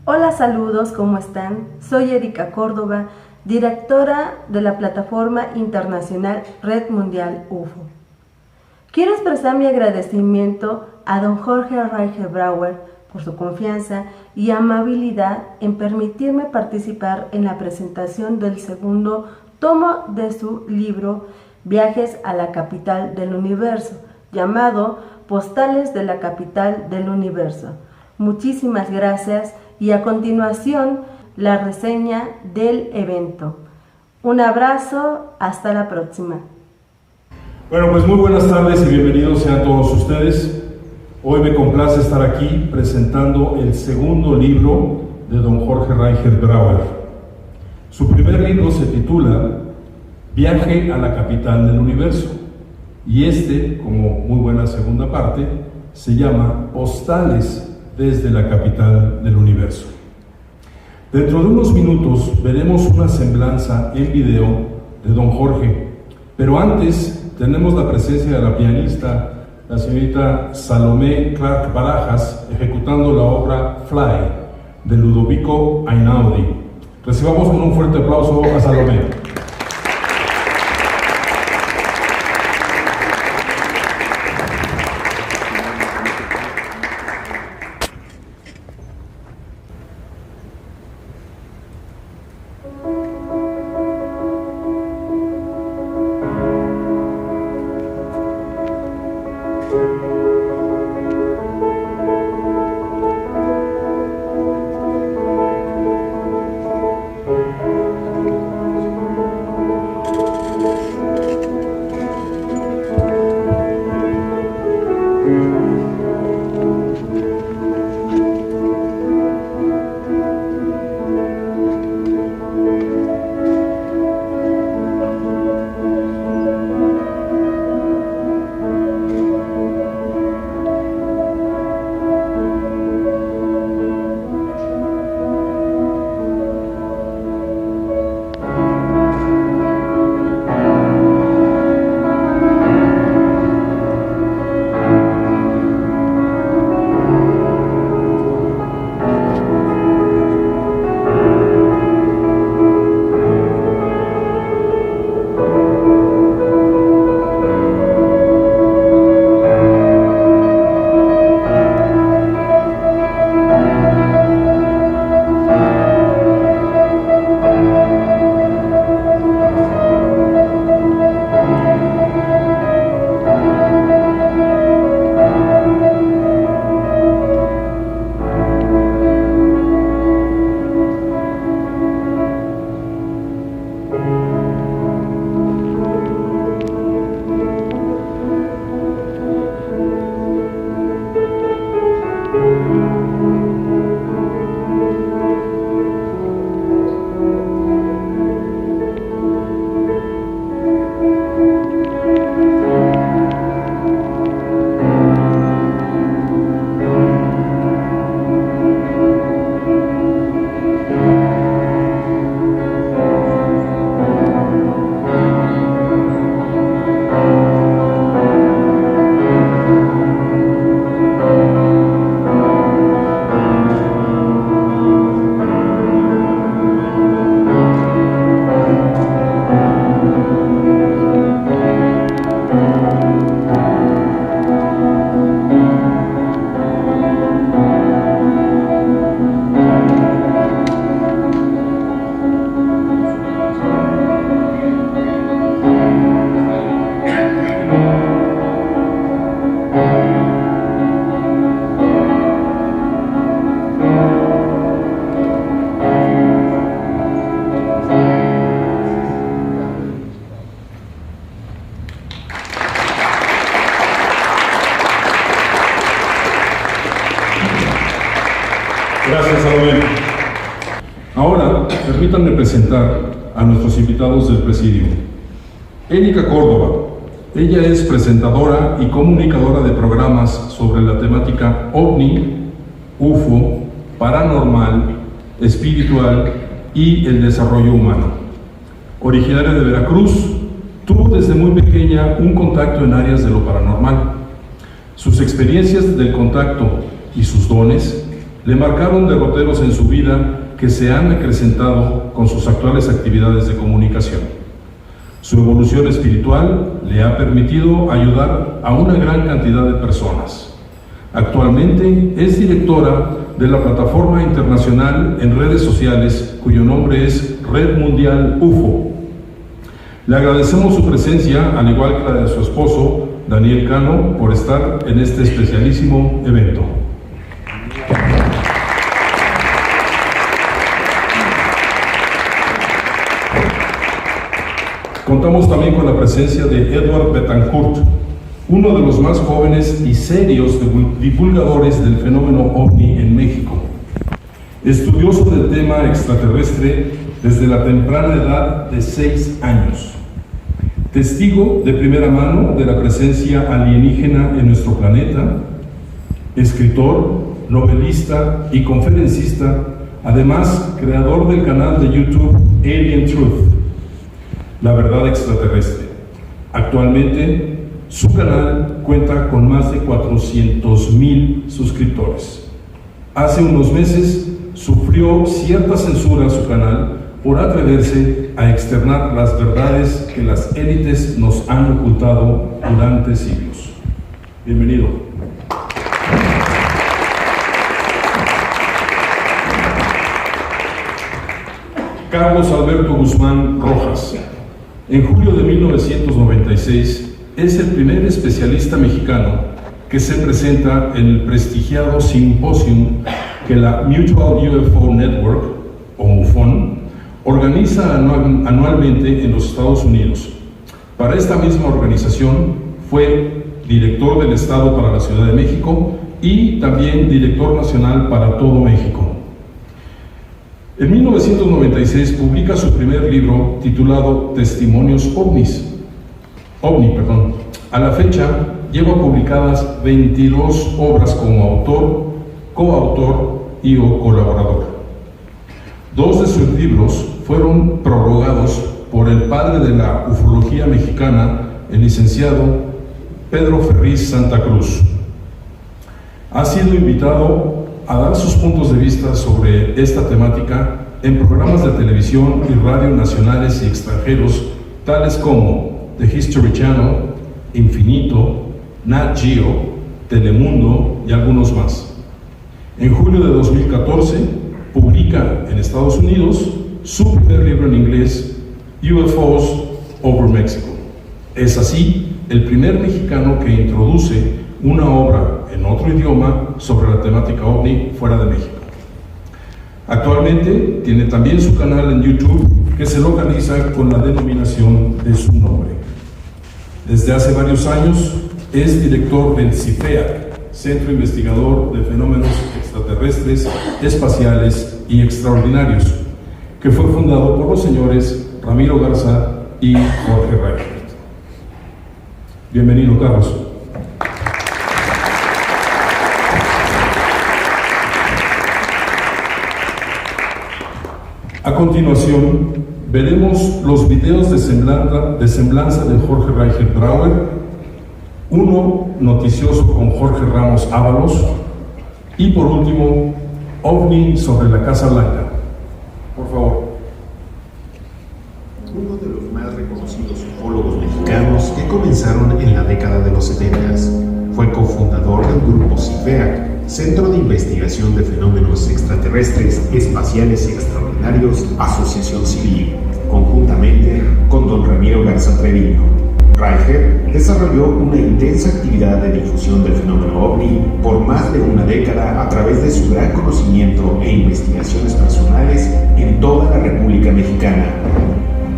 Hola, saludos, ¿cómo están? Soy Erika Córdoba, directora de la plataforma internacional Red Mundial UFO. Quiero expresar mi agradecimiento a don Jorge Reiche Brauer por su confianza y amabilidad en permitirme participar en la presentación del segundo tomo de su libro Viajes a la Capital del Universo, llamado Postales de la Capital del Universo. Muchísimas gracias y a continuación la reseña del evento. Un abrazo, hasta la próxima. Bueno, pues muy buenas tardes y bienvenidos sean todos ustedes. Hoy me complace estar aquí presentando el segundo libro de don Jorge Reiche Brauer. Su primer libro se titula Viaje a la Capital del Universo y este, como muy buena segunda parte, se llama Postales desde la Capital del Universo. Dentro de unos minutos veremos una semblanza en video de don Jorge, pero antes tenemos la presencia de la pianista, la señorita Salomé Clark Barajas, ejecutando la obra Fly de Ludovico Einaudi. Recibamos con un fuerte aplauso a Salomé. Gracias, Salomé. Ahora, permítanme presentar a nuestros invitados del presidio. Erika Córdoba. Ella es presentadora y comunicadora de programas sobre la temática OVNI, UFO, paranormal, espiritual y el desarrollo humano. Originaria de Veracruz, tuvo desde muy pequeña un contacto en áreas de lo paranormal. Sus experiencias del contacto y sus dones le marcaron derroteros en su vida que se han acrecentado con sus actuales actividades de comunicación. Su evolución espiritual le ha permitido ayudar a una gran cantidad de personas. Actualmente es directora de la plataforma internacional en redes sociales, cuyo nombre es Red Mundial UFO. Le agradecemos su presencia, al igual que la de su esposo, Daniel Cano, por estar en este especialísimo evento. Contamos también con la presencia de Edward Betancourt, uno de los más jóvenes y serios divulgadores del fenómeno OVNI en México. Estudioso del tema extraterrestre desde la temprana edad de 6 años. Testigo de primera mano de la presencia alienígena en nuestro planeta. Escritor, novelista y conferencista, además creador del canal de YouTube Alien Truth, la verdad extraterrestre. Actualmente, su canal cuenta con más de 400,000 suscriptores. Hace unos meses sufrió cierta censura a su canal por atreverse a externar las verdades que las élites nos han ocultado durante siglos. Bienvenido. Carlos Alberto Guzmán Rojas. En julio de 1996 es el primer especialista mexicano que se presenta en el prestigiado simposium que la Mutual UFO Network, o MUFON, organiza anualmente en los Estados Unidos. Para esta misma organización fue director del Estado para la Ciudad de México y también director nacional para todo México. En 1996 publica su primer libro titulado Testimonios OVNI. A la fecha lleva publicadas 22 obras como autor, coautor y o colaborador. 2 de sus libros fueron prorrogados por el padre de la ufología mexicana, el licenciado Pedro Ferriz Santa Cruz. Ha sido invitado a dar sus puntos de vista sobre esta temática en programas de televisión y radio nacionales y extranjeros, tales como The History Channel, Infinito, Nat Geo, Telemundo y algunos más. En julio de 2014 publica en Estados Unidos su primer libro en inglés, UFOs Over Mexico. Es así el primer mexicano que introduce una obra en otro idioma sobre la temática OVNI fuera de México. Actualmente tiene también su canal en YouTube que se localiza con la denominación de su nombre. Desde hace varios años es director del CIFEA, Centro Investigador de Fenómenos Extraterrestres, Espaciales y Extraordinarios, que fue fundado por los señores Ramiro Garza y Jorge Reichert. Bienvenido, Carlos. A continuación, veremos los videos de semblanza de Jorge Reichert Brauer, uno noticioso con Jorge Ramos Ábalos y por último, OVNI sobre la Casa Blanca. Por favor. Uno de los más reconocidos ufólogos mexicanos que comenzaron en la década de los 70s, fue cofundador del grupo CIFEA, Centro de Investigación de Fenómenos Extraterrestres, Espaciales y Extraordinarios, Asociación Civil, conjuntamente con don Ramiro Garza Treviño. Reichert desarrolló una intensa actividad de difusión del fenómeno OVNI por más de una década a través de su gran conocimiento e investigaciones personales en toda la República Mexicana,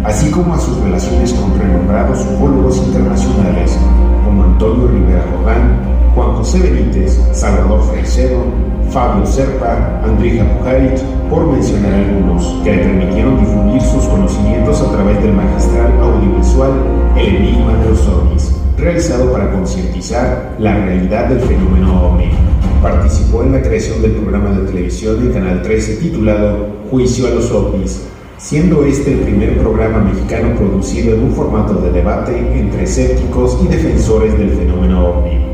así como a sus relaciones con renombrados ufólogos internacionales como Antonio Rivera Jordán, Juan José Benítez, Salvador Freixedo, Fabio Serpa, Andrija Pujarit, por mencionar algunos, que le permitieron difundir sus conocimientos a través del magistral audiovisual El Enigma de los OVNIs, realizado para concientizar la realidad del fenómeno OVNI. Participó en la creación del programa de televisión en Canal 13 titulado Juicio a los OVNIs, siendo este el primer programa mexicano producido en un formato de debate entre escépticos y defensores del fenómeno OVNI.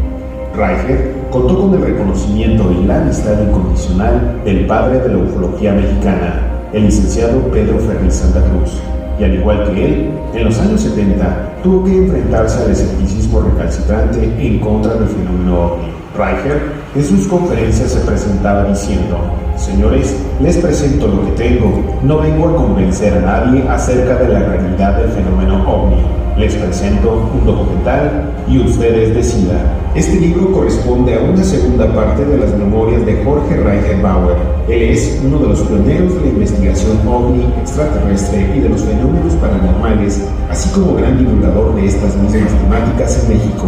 Reichert contó con el reconocimiento y la amistad incondicional del padre de la ufología mexicana, el licenciado Pedro Ferriz Santa Cruz, y al igual que él, en los años 70 tuvo que enfrentarse al escepticismo recalcitrante en contra del fenómeno ovni. Reicher en sus conferencias se presentaba diciendo: señores, les presento lo que tengo, no vengo a convencer a nadie acerca de la realidad del fenómeno ovni, les presento un documental y ustedes decidan. Este libro corresponde a una segunda parte de las memorias de Jorge Reicher Bauer. Él es uno de los pioneros de la investigación ovni, extraterrestre y de los fenómenos paranormales, así como gran divulgador de estas mismas temáticas en México.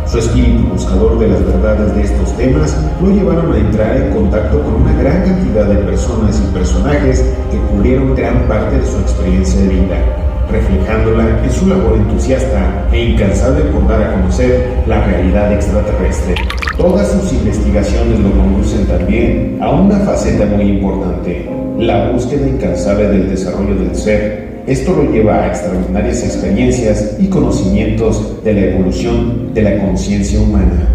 Su espíritu buscador de las verdades de estos temas lo llevaron a entrar en contacto con una gran cantidad de personas y personajes que cubrieron gran parte de su experiencia de vida, reflejándola en su labor entusiasta e incansable por dar a conocer la realidad extraterrestre. Todas sus investigaciones lo conducen también a una faceta muy importante: la búsqueda incansable del desarrollo del ser. Esto lo lleva a extraordinarias experiencias y conocimientos de la evolución de la conciencia humana.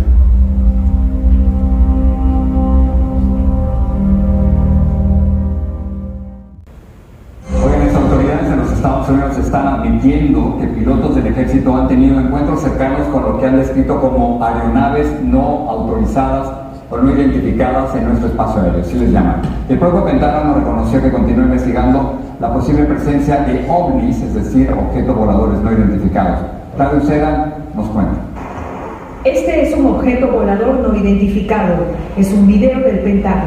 Las autoridades en los Estados Unidos están admitiendo que pilotos del ejército han tenido encuentros cercanos con lo que han descrito como aeronaves no autorizadas o no identificadas en nuestro espacio aéreo, así les llaman. El propio Pentágono reconoció que continúa investigando la posible presencia de ovnis, es decir, objetos voladores no identificados. Claudio Seda nos cuenta. Este es un objeto volador no identificado. Es un video del Pentágono.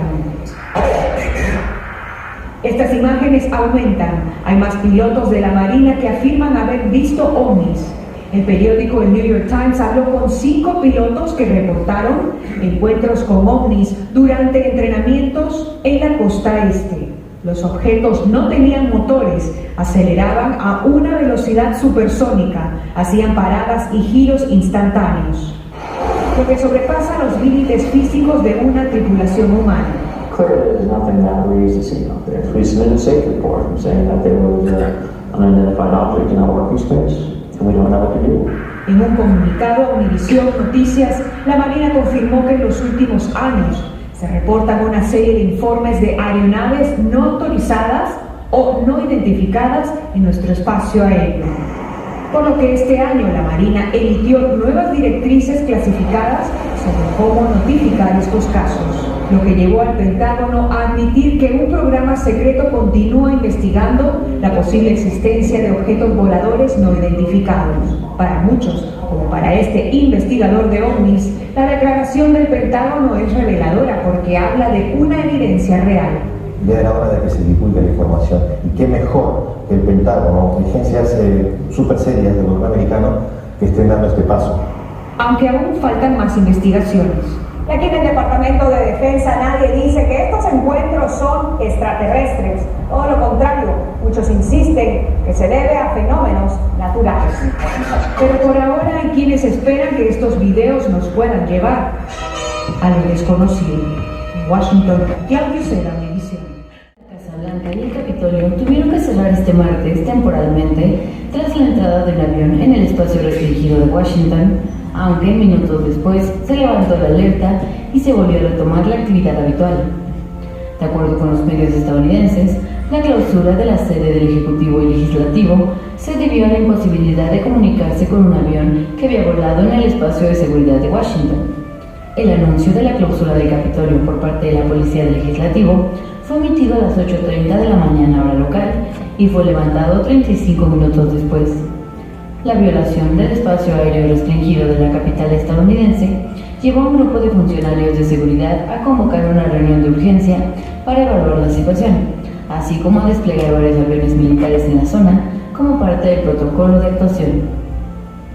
Estas imágenes aumentan. Hay más pilotos de la Marina que afirman haber visto ovnis. El periódico El New York Times habló con 5 pilotos que reportaron encuentros con ovnis durante entrenamientos en la costa este. Los objetos no tenían motores, aceleraban a una velocidad supersónica, hacían paradas y giros instantáneos, lo que sobrepasa los límites físicos de una tripulación humana. Clearly, there's nothing that we used to see out there. We submitted a safety report from saying that there was an unidentified object in our working space, and we don't know what to do. En un comunicado a Univisión Noticias, la Marina confirmó que en los últimos años se reportan una serie de informes de aeronaves no autorizadas o no identificadas en nuestro espacio aéreo. Por lo que este año la Marina emitió nuevas directrices clasificadas sobre cómo notificar estos casos, lo que llevó al Pentágono a admitir que un programa secreto continúa investigando la posible existencia de objetos voladores no identificados. Para muchos, como para este investigador de ovnis, la declaración del Pentágono es reveladora porque habla de una evidencia real. Ya era hora de que se divulgue la información, y qué mejor que el Pentágono, agencias súper serias del gobierno americano, que estén dando este paso. Aunque aún faltan más investigaciones. Y aquí en el Departamento de Defensa nadie dice que estos encuentros son extraterrestres. Todo lo contrario, muchos insisten que se debe a fenómenos naturales. Pero por ahora hay quienes esperan que estos videos nos puedan llevar a lo desconocido. En Washington, Claudio Seda, Univisión. Casa Blanca y el Capitolio tuvieron que cerrar este martes temporalmente tras la entrada del avión en el espacio restringido de Washington, aunque minutos después se levantó la alerta y se volvió a retomar la actividad habitual. De acuerdo con los medios estadounidenses, la clausura de la sede del Ejecutivo y Legislativo se debió a la imposibilidad de comunicarse con un avión que había volado en el espacio de seguridad de Washington. El anuncio de la clausura del Capitolio por parte de la Policía del Legislativo fue emitido a las 8:30 de la mañana hora local y fue levantado 35 minutos después. La violación del espacio aéreo restringido de la capital estadounidense llevó a un grupo de funcionarios de seguridad a convocar una reunión de urgencia para evaluar la situación, así como a desplegar varios aviones militares en la zona como parte del protocolo de actuación.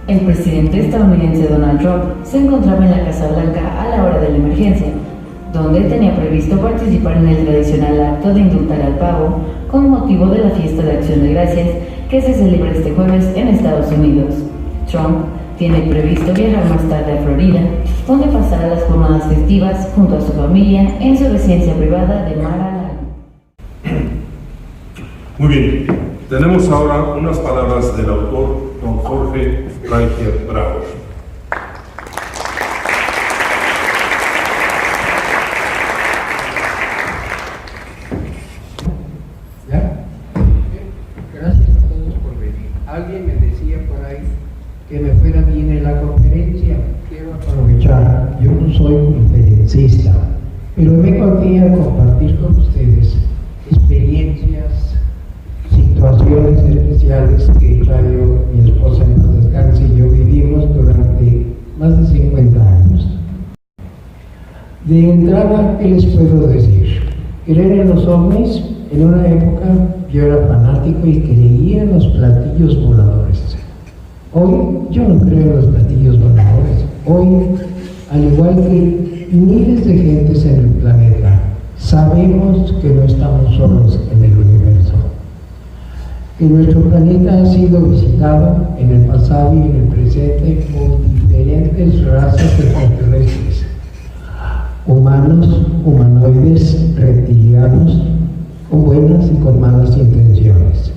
El presidente estadounidense Donald Trump se encontraba en la Casa Blanca a la hora de la emergencia, donde tenía previsto participar en el tradicional acto de indultar al pavo con motivo de la fiesta de Acción de Gracias que se celebra este jueves en Estados Unidos. Trump tiene previsto viajar más tarde a Florida, donde pasará las jornadas festivas junto a su familia en su residencia privada de Mar-a-Lago. Muy bien, tenemos ahora unas palabras del autor, don Jorge Reicher Bauer. que me fuera bien en la conferencia. Quiero aprovechar, yo no soy conferencista, pero vengo aquí a compartir con ustedes experiencias, situaciones especiales que yo, mi esposa en paz descanse y yo vivimos durante más de 50 años. De entrada, ¿qué les puedo decir? Creer en los ovnis, en una época yo era fanático y creía en los platillos voladores. Hoy yo no creo en los platillos voladores. Hoy, al igual que miles de gentes en el planeta, sabemos que no estamos solos en el universo. Que nuestro planeta ha sido visitado en el pasado y en el presente por diferentes razas extraterrestres. Humanos, humanoides, reptilianos, con buenas y con malas intenciones.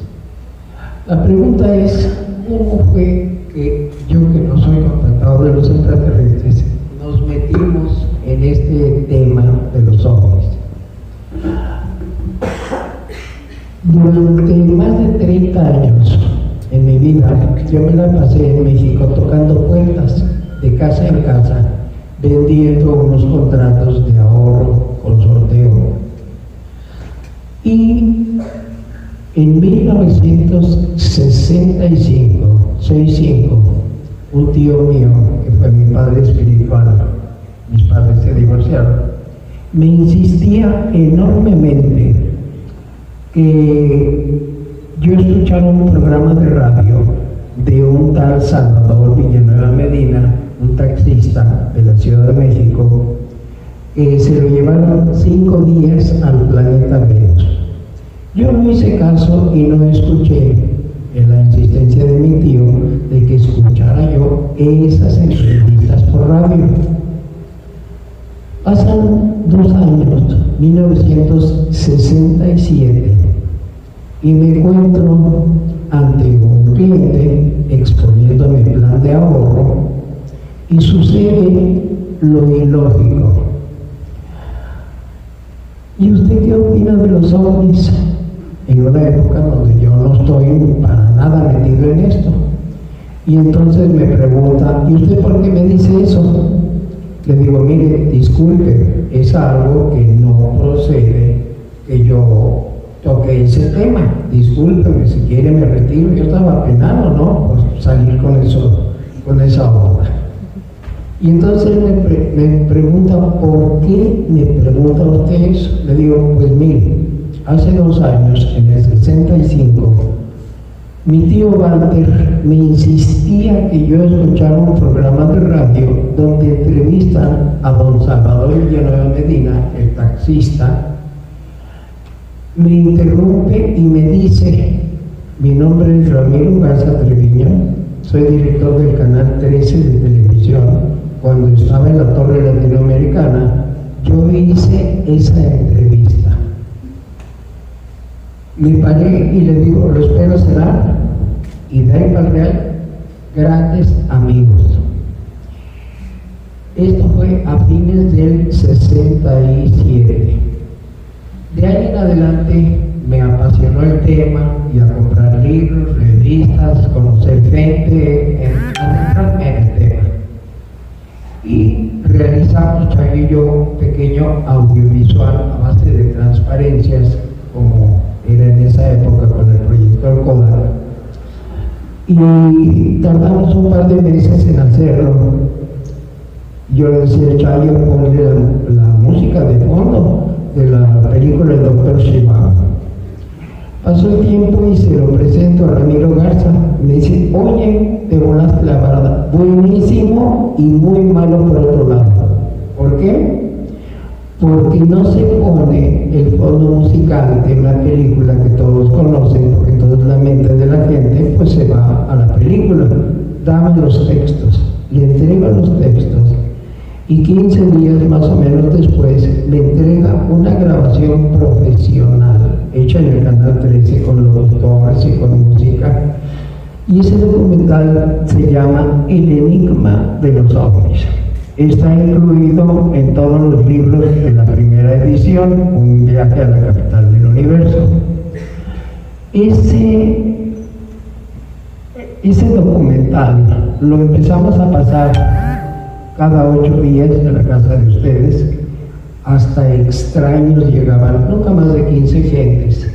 La pregunta es, ¿cómo fue que yo, que no soy contactado de los extraterrestres, nos metimos en este tema de los ovnis? Durante más de 30 años en mi vida, yo me la pasé en México tocando puertas de casa en casa, vendiendo unos contratos de ahorro con sorteo. Y en 1965, un tío mío, que fue mi padre espiritual, mis padres se divorciaron, me insistía enormemente que yo escuchara un programa de radio de un tal Salvador Villanueva Medina, un taxista de la Ciudad de México, que se lo llevaron 5 días al planeta Venus. Yo no hice caso y no escuché, en la insistencia de mi tío, de que escuchara yo esas entrevistas por radio. Pasan 2 años, 1967, y me encuentro ante un cliente exponiendo mi plan de ahorro y sucede lo ilógico. ¿Y usted qué opina de los ovnis? En una época donde yo no estoy para nada metido en esto. Y entonces me pregunta, ¿y usted por qué me dice eso? Le digo, mire, disculpe, es algo que no procede que yo toque ese tema. Discúlpeme, si quiere me retiro. Yo estaba penado, ¿no?, por salir con eso, con esa obra. Y entonces me pregunta, ¿por qué me pregunta usted eso? Le digo, pues mire, hace 2 años, en el 65, mi tío Walter me insistía que yo escuchara un programa de radio donde entrevistan a don Salvador Villanueva Medina, el taxista. Me interrumpe y me dice, mi nombre es Ramiro Garza Treviño, soy director del canal 13 de televisión. Cuando estaba en la Torre Latinoamericana, yo hice esa entrevista. Me paré y le digo, lo espero cenar, y de ahí para el Real, grandes amigos. Esto fue a fines del 67. De ahí en adelante me apasionó el tema, y a comprar libros, revistas, conocer gente, adentrarme en el tema. Y realizamos, Chayo y yo, un pequeño audiovisual a base de transparencias, como era en esa época con el proyector Kodak. Y tardamos un par de meses en hacerlo. Yo le decía, Chayo, ponle la música de fondo de la película El Doctor Shivago. Pasó el tiempo y se lo presento a Ramiro Garza. Me dice, oye, te volaste la barda. Buenísimo y muy malo por otro lado. ¿Por qué? Porque no se pone el fondo musical de una película que todos conocen, porque entonces la mente de la gente pues se va a la película. Dame los textos, le entrega los textos, y 15 días más o menos después me entrega una grabación profesional hecha en el canal 13 con los doctores y con música, y ese documental se llama El Enigma de los ovnis. Está incluido en todos los libros de la primera edición, Un viaje a la capital del universo. Ese documental documental lo empezamos a pasar cada 8 días en la casa de ustedes, hasta extraños llegaban, nunca más de 15 gentes.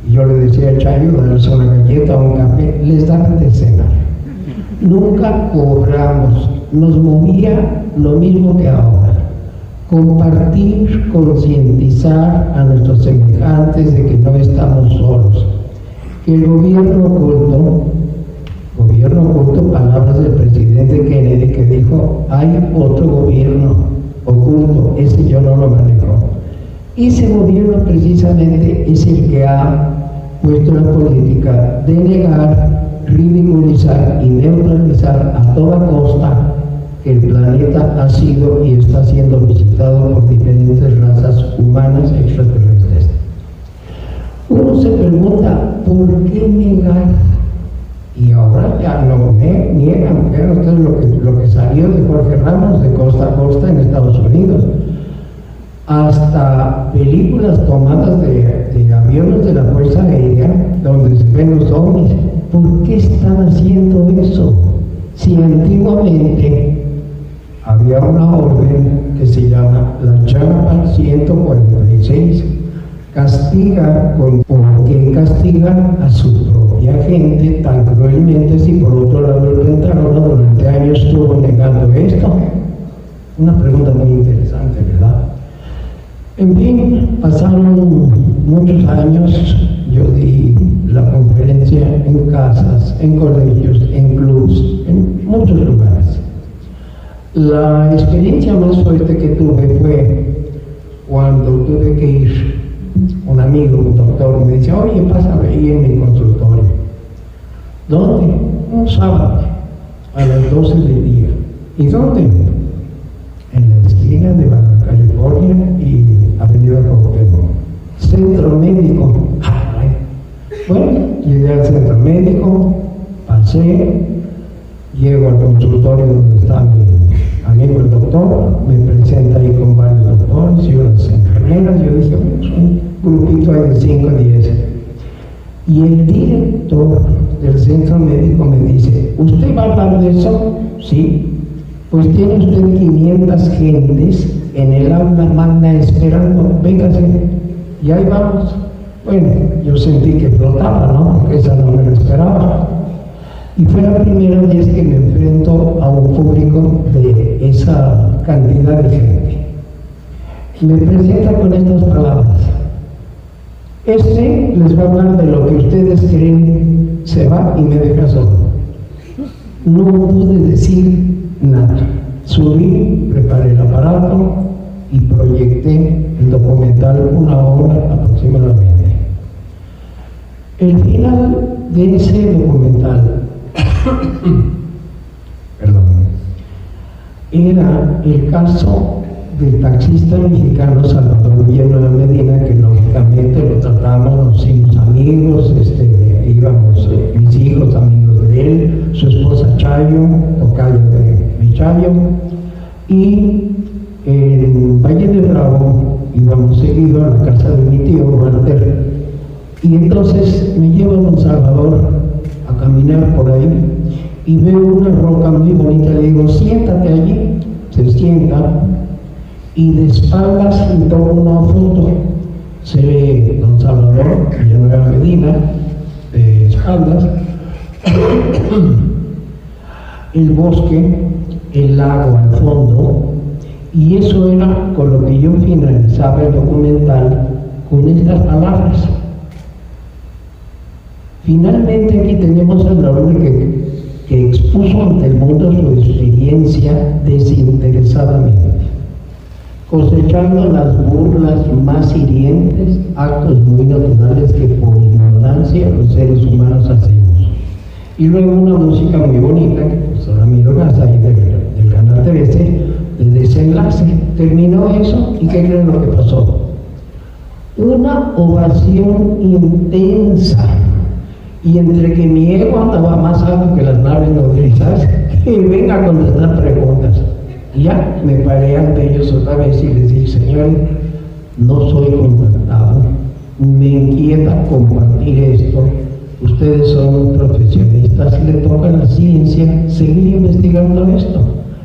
Y yo le decía al Chayo, darles una galleta o un café, les daban de cenar. Nunca cobramos, nos movía lo mismo que ahora. Compartir, concientizar a nuestros semejantes de que no estamos solos. Que el gobierno oculto, palabras del presidente Kennedy que dijo, hay otro gobierno oculto, ese yo no lo manejo. Ese gobierno precisamente es el que ha puesto la política de negar, ridiculizar y neutralizar a toda costa que el planeta ha sido y está siendo visitado por diferentes razas humanas extraterrestres. Uno se pregunta, ¿por qué negar? Y ahora ya no niegan, vean ustedes lo que salió de Jorge Ramos de costa a costa en Estados Unidos. Hasta películas tomadas de aviones de la Fuerza Aérea donde se ven los ovnis. ¿Por qué están haciendo eso? Si antiguamente había una orden que se llama la Chapa 146, castiga porque castigan a su propia gente tan cruelmente si por otro lado el Pentágono durante años estuvo negando esto. Una pregunta muy interesante, ¿verdad? En fin, pasaron muchos años, yo di la conferencia en casas, en colegios, en clubs, en muchos lugares. La experiencia más fuerte que tuve fue cuando tuve que ir, un amigo, un doctor, me decía, oye, pásame ahí en mi consultorio. ¿Dónde? Un sábado, a las 12 del día. ¿Y dónde? En la esquina de Baja California y Avenida Cuauhtémoc. Centro médico. Ay. Bueno, llegué al centro médico, pasé, llego al consultorio donde está mi amigo el doctor, me presenta ahí con varios doctores y unas enfermeras. Yo dije, un grupito ahí de 5 o 10. Y el director del centro médico me dice, ¿usted va a hablar de eso? Sí. Pues tiene usted 500 gentes en el aula magna esperando, véngase, y ahí vamos. Bueno, yo sentí que flotaba, ¿no? Porque esa no me lo esperaba. Y fue la primera vez que me enfrento a un público de esa cantidad de gente. Me presenta con estas palabras. Les va a hablar de lo que ustedes creen, se va y me deja solo. No pude decir nada. Subí, preparé el aparato y proyecté el documental 1 hora aproximadamente. El final de ese documental era el caso del taxista mexicano Salvador Villanueva Medina, que lógicamente lo tratamos, nos hicimos amigos, íbamos mis hijos amigos de él, su esposa Chayo, tocayo de mi Chayo, y en Valle de Bravo íbamos seguido a la casa de mi tío Walter, y entonces me lleva don Salvador a caminar por ahí y veo una roca muy bonita, le digo, siéntate allí, se sienta, y de espaldas y tomo una foto, se ve don Salvador Villanueva Medina, de espaldas, el bosque, el lago al fondo, y eso era con lo que yo finalizaba el documental con estas palabras. Finalmente aquí tenemos al hombre que expuso ante el mundo su experiencia desinteresadamente, cosechando las burlas más hirientes, actos muy naturales que por ignorancia los seres humanos hacemos. Y luego una música muy bonita, que pues ahora miro ahí del canal 13, de desenlace. Terminó eso, ¿y qué creen lo que pasó? Una ovación intensa. Y entre que mi ego andaba más alto que las naves nodrizas, que venga a contestar preguntas. Y ya me paré ante ellos otra vez y les dije, señores, no soy contactado, me inquieta compartir esto, ustedes son profesionistas periodista si le toca a la ciencia seguir investigando esto.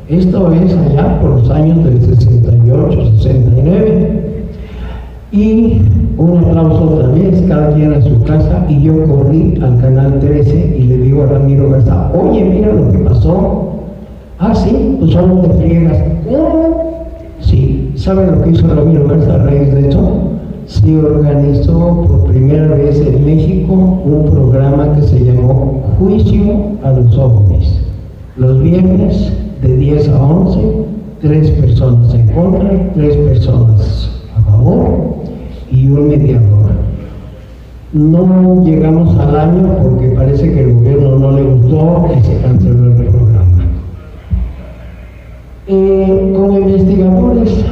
Esto es allá por los años del 68, 69. Y un aplauso otra vez, cada quien a su casa, y yo corrí al canal 13 y le digo a Ramiro Garza, oye, mira lo que pasó. Ah, sí, pues solo te friegas. Sí, ¿saben lo que hizo Ramiro Garza a raíz de eso? Se organizó por primera vez en México un programa que se llamó Juicio a los OVNIs. Los viernes de 10 a 11, 3 personas en contra, 3 personas a favor y un mediador. No llegamos al año porque parece que el gobierno no le gustó y se canceló el programa. Como investigadores,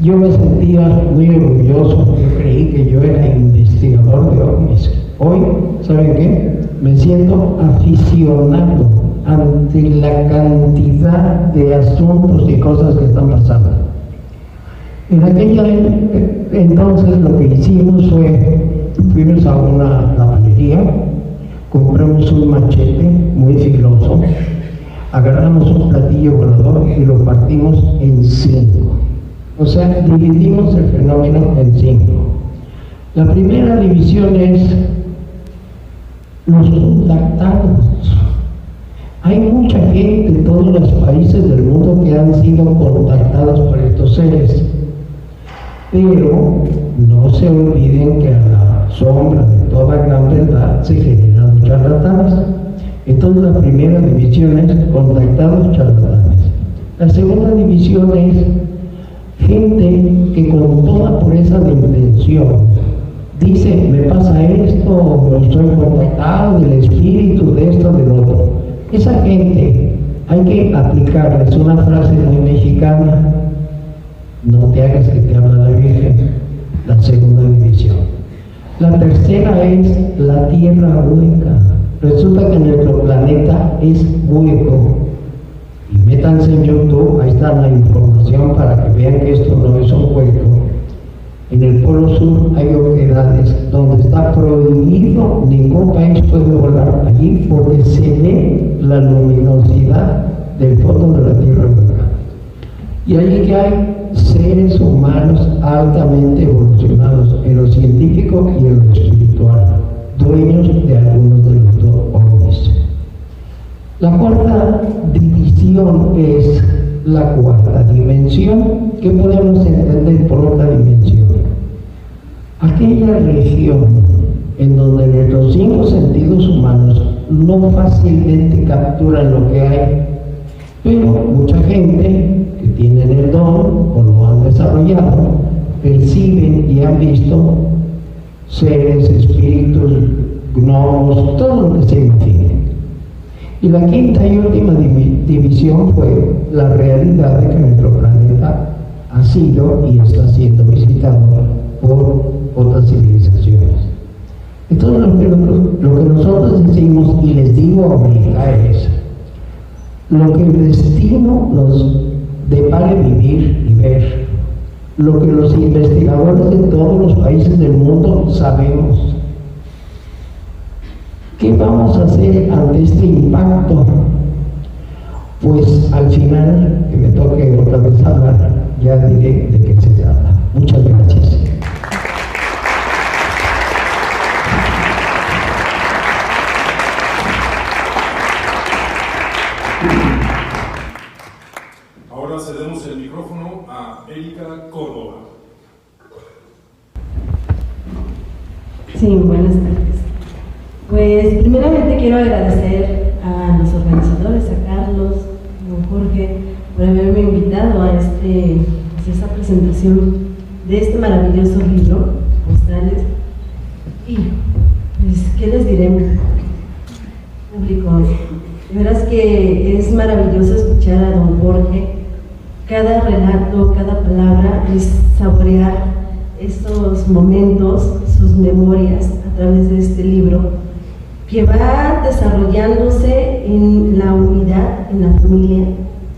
yo me sentía muy orgulloso, yo creí que yo era investigador de ovnis. Hoy, ¿saben qué? Me siento aficionado ante la cantidad de asuntos y cosas que están pasando. En aquella entonces lo que hicimos fue, fuimos a una lavandería, compramos un machete muy filoso, agarramos un platillo volador y lo partimos en 5. O sea, dividimos el fenómeno en 5. La primera división es los contactados. Hay mucha gente de todos los países del mundo que han sido contactados por estos seres. Pero no se olviden que a la sombra de toda gran verdad se generan los charlatanes. Entonces la primera división es contactados charlatanes. La segunda división es gente que con toda pureza de intención dice, me pasa esto, estoy contactado del espíritu, de esto, del otro. Esa gente hay que aplicarles una frase muy mexicana, no te hagas que te habla la Virgen, la segunda división. La tercera es la tierra hueca. Resulta que nuestro planeta es hueco. Y métanse en YouTube, ahí está la información para que vean que esto no es un hueco. En el Polo Sur hay oquedades donde está prohibido, ningún país puede volar allí porque se ve la luminosidad del fondo de la tierra hueca. Y allí que hay seres humanos altamente evolucionados en lo científico y en lo espiritual, dueños de algunos de los dos ovnis. La cuarta división es la cuarta dimensión, que podemos entender por otra dimensión. Aquella región en donde nuestros 5 sentidos humanos no fácilmente capturan lo que hay, pero mucha gente que tienen el don o lo han desarrollado, perciben y han visto seres, espíritus, gnomos, todo lo que se imagine. Y la quinta y última división fue la realidad de que nuestro planeta ha sido y está siendo visitado por otras civilizaciones. Entonces lo que nosotros decimos y les digo ahorita es lo que el destino nos depare vivir y ver, lo que los investigadores de todos los países del mundo sabemos. ¿Qué vamos a hacer ante este impacto? Pues al final, que me toque otra vez hablar, ya diré de qué se trata. Muchas gracias. Ahora cedemos el micrófono a Erika Córdoba. Sí, buenas tardes. Pues primeramente quiero agradecer a los organizadores, a Carlos, a don Jorge, por haberme invitado a esta presentación de este maravilloso libro, Postales. Y pues, ¿qué les diré, público? De veras que es maravilloso escuchar a don Jorge. Cada relato, cada palabra es saborear estos momentos, sus memorias a través de este libro, que va desarrollándose en la unidad, en la familia.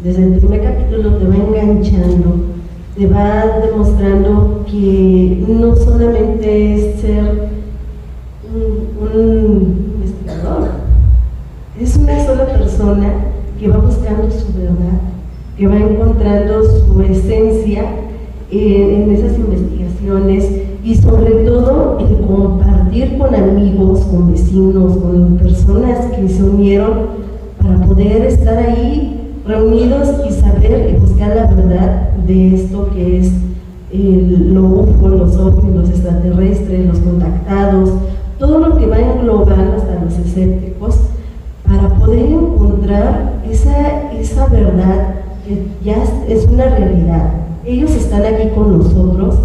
Desde el primer capítulo te va enganchando, te va demostrando que no solamente es ser un investigador, persona que va buscando su verdad, que va encontrando su esencia en esas investigaciones, y sobre todo el compartir con amigos, con vecinos, con personas que se unieron para poder estar ahí reunidos y saber y buscar la verdad de esto que es lo UFO, los ovnis, los extraterrestres, los contactados, todo lo que va englobando hasta los escépticos, para poder encontrar esa verdad que ya es una realidad. Ellos están aquí con nosotros,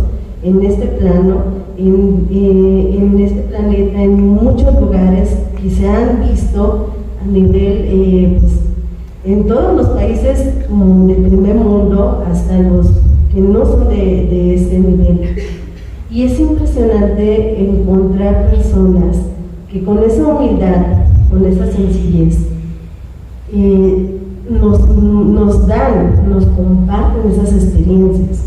en este plano, en este planeta, en muchos lugares que se han visto a nivel, pues, en todos los países del primer mundo, hasta los que no son de ese nivel. Y es impresionante encontrar personas que con esa humildad, con esa sencillez, nos comparten esas experiencias,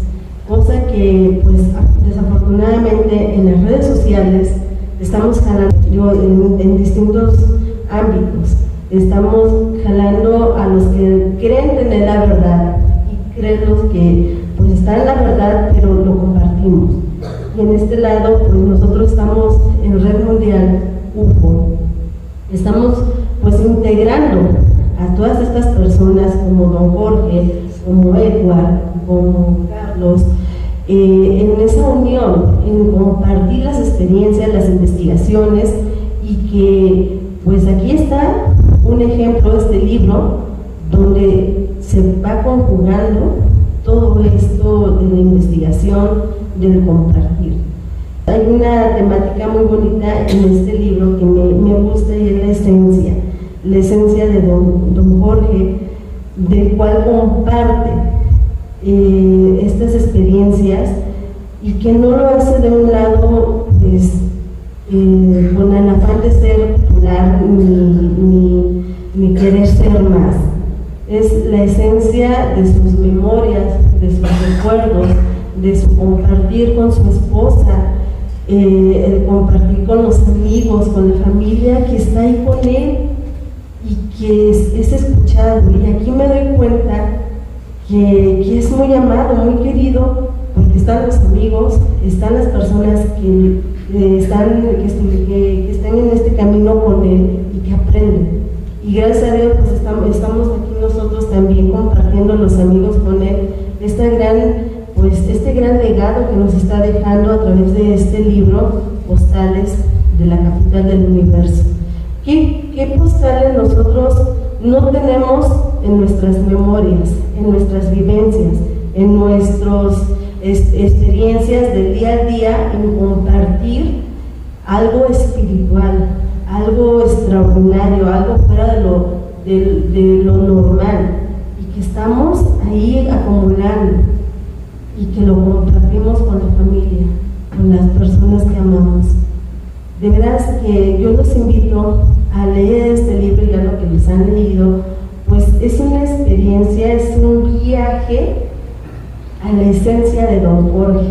cosa que pues desafortunadamente en las redes sociales estamos jalando en distintos ámbitos, estamos jalando a los que creen tener la verdad y creemos que pues está en la verdad, pero lo compartimos. Y en este lado pues nosotros estamos en Red Mundial UFO, estamos pues integrando a todas estas personas como don Jorge, como Edward, como Carlos, en esa unión, en compartir las experiencias, las investigaciones, y que pues aquí está un ejemplo, este libro, donde se va conjugando todo esto de la investigación, del compartir. Hay una temática muy bonita en este libro que me gusta, y es la esencia de don Jorge, del cual comparte estas experiencias, y que no lo hace de un lado pues, con el afán de ser popular ni querer ser más. Es la esencia de sus memorias, de sus recuerdos, de su compartir con su esposa, el compartir con los amigos, con la familia que está ahí con él y que es escuchado. Y aquí me doy cuenta que es muy amado, muy querido, porque están los amigos, están las personas que están en este camino con él y que aprenden. Y gracias a Dios pues estamos aquí nosotros también compartiendo los amigos con él este gran legado que nos está dejando a través de este libro, Postales de la Capital del Universo. ¿Qué postales nosotros no tenemos en nuestras memorias, en nuestras vivencias, en nuestras experiencias del día a día, en compartir algo espiritual, algo extraordinario, algo fuera de lo normal, y que estamos ahí acumulando y que lo compartimos con la familia, con las personas que amamos? De veras que yo los invito a leer este libro, y a lo que les han leído, pues es una experiencia, es un viaje a la esencia de don Jorge,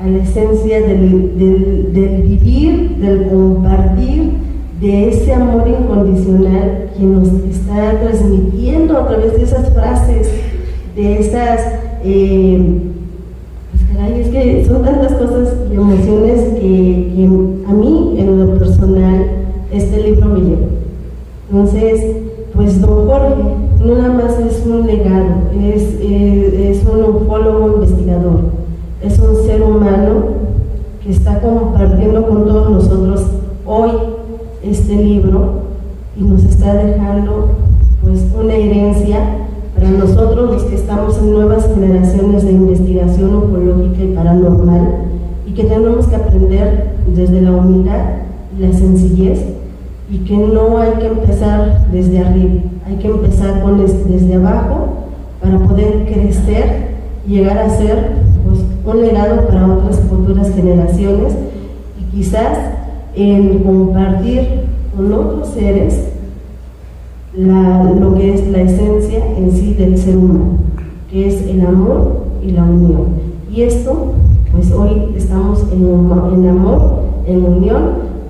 a la esencia del vivir, del compartir, de ese amor incondicional que nos está transmitiendo a través de esas frases, de esas, pues caray, es que son tantas cosas y emociones que a mí, en lo personal, este libro me lleva. Entonces, pues don Jorge no nada más es un legado, es un ufólogo investigador, es un ser humano que está compartiendo con todos nosotros hoy este libro, y nos está dejando pues una herencia para nosotros los que estamos en nuevas generaciones de investigación ufológica y paranormal, y que tenemos que aprender desde la humildad y la sencillez, y que no hay que empezar desde arriba, hay que empezar desde abajo para poder crecer y llegar a ser pues, un legado para otras futuras generaciones, y quizás el compartir con otros seres lo que es la esencia en sí del ser humano, que es el amor y la unión. Y esto, pues hoy estamos en amor, en unión,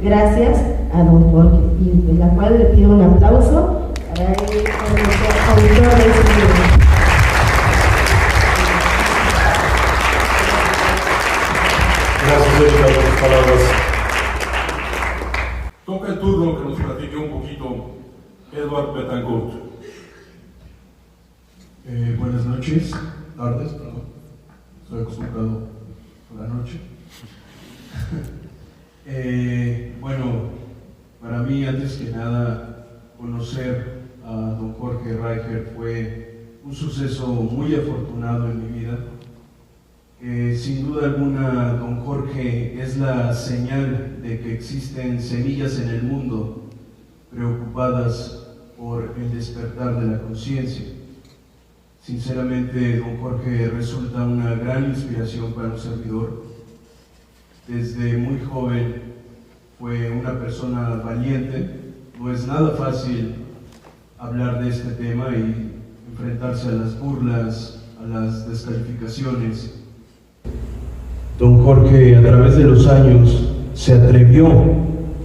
gracias a don Jorge, y de la cual le pido un aplauso para él, autor de este libro. Gracias, Erika, por tus palabras. Toca el turno que nos platique un poquito Edward Betancourt. Buenas noches, tardes, perdón. Estoy acostumbrado a la noche. Bueno, para mí, antes que nada, conocer a don Jorge Reichert fue un suceso muy afortunado en mi vida. Sin duda alguna, don Jorge es la señal de que existen semillas en el mundo preocupadas por el despertar de la conciencia. Sinceramente, don Jorge resulta una gran inspiración para un servidor. Desde muy joven fue una persona valiente. No es nada fácil hablar de este tema y enfrentarse a las burlas, a las descalificaciones. Don Jorge, a través de los años, se atrevió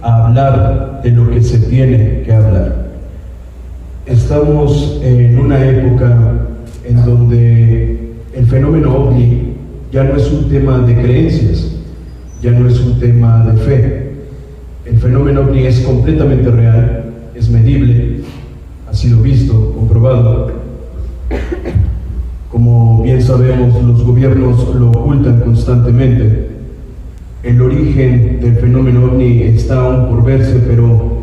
a hablar de lo que se tiene que hablar. Estamos en una época en donde el fenómeno OVNI ya no es un tema de creencias, ya no es un tema de fe. El fenómeno OVNI es completamente real, es medible, ha sido visto, comprobado. Como bien sabemos, los gobiernos lo ocultan constantemente. El origen del fenómeno OVNI está aún por verse, pero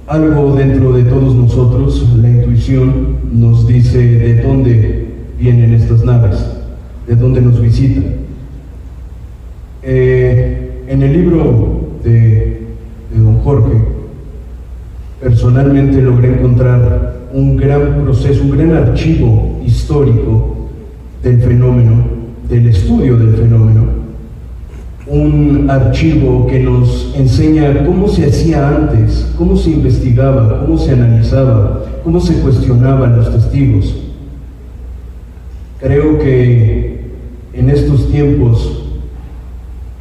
algo dentro de todos nosotros, la intuición, nos dice de dónde vienen estas naves, de dónde nos visitan. En el libro de don Jorge, personalmente logré encontrar un gran proceso, un gran archivo histórico del fenómeno, del estudio del fenómeno, un archivo que nos enseña cómo se hacía antes, cómo se investigaba, cómo se analizaba, cómo se cuestionaban los testigos. Creo que en estos tiempos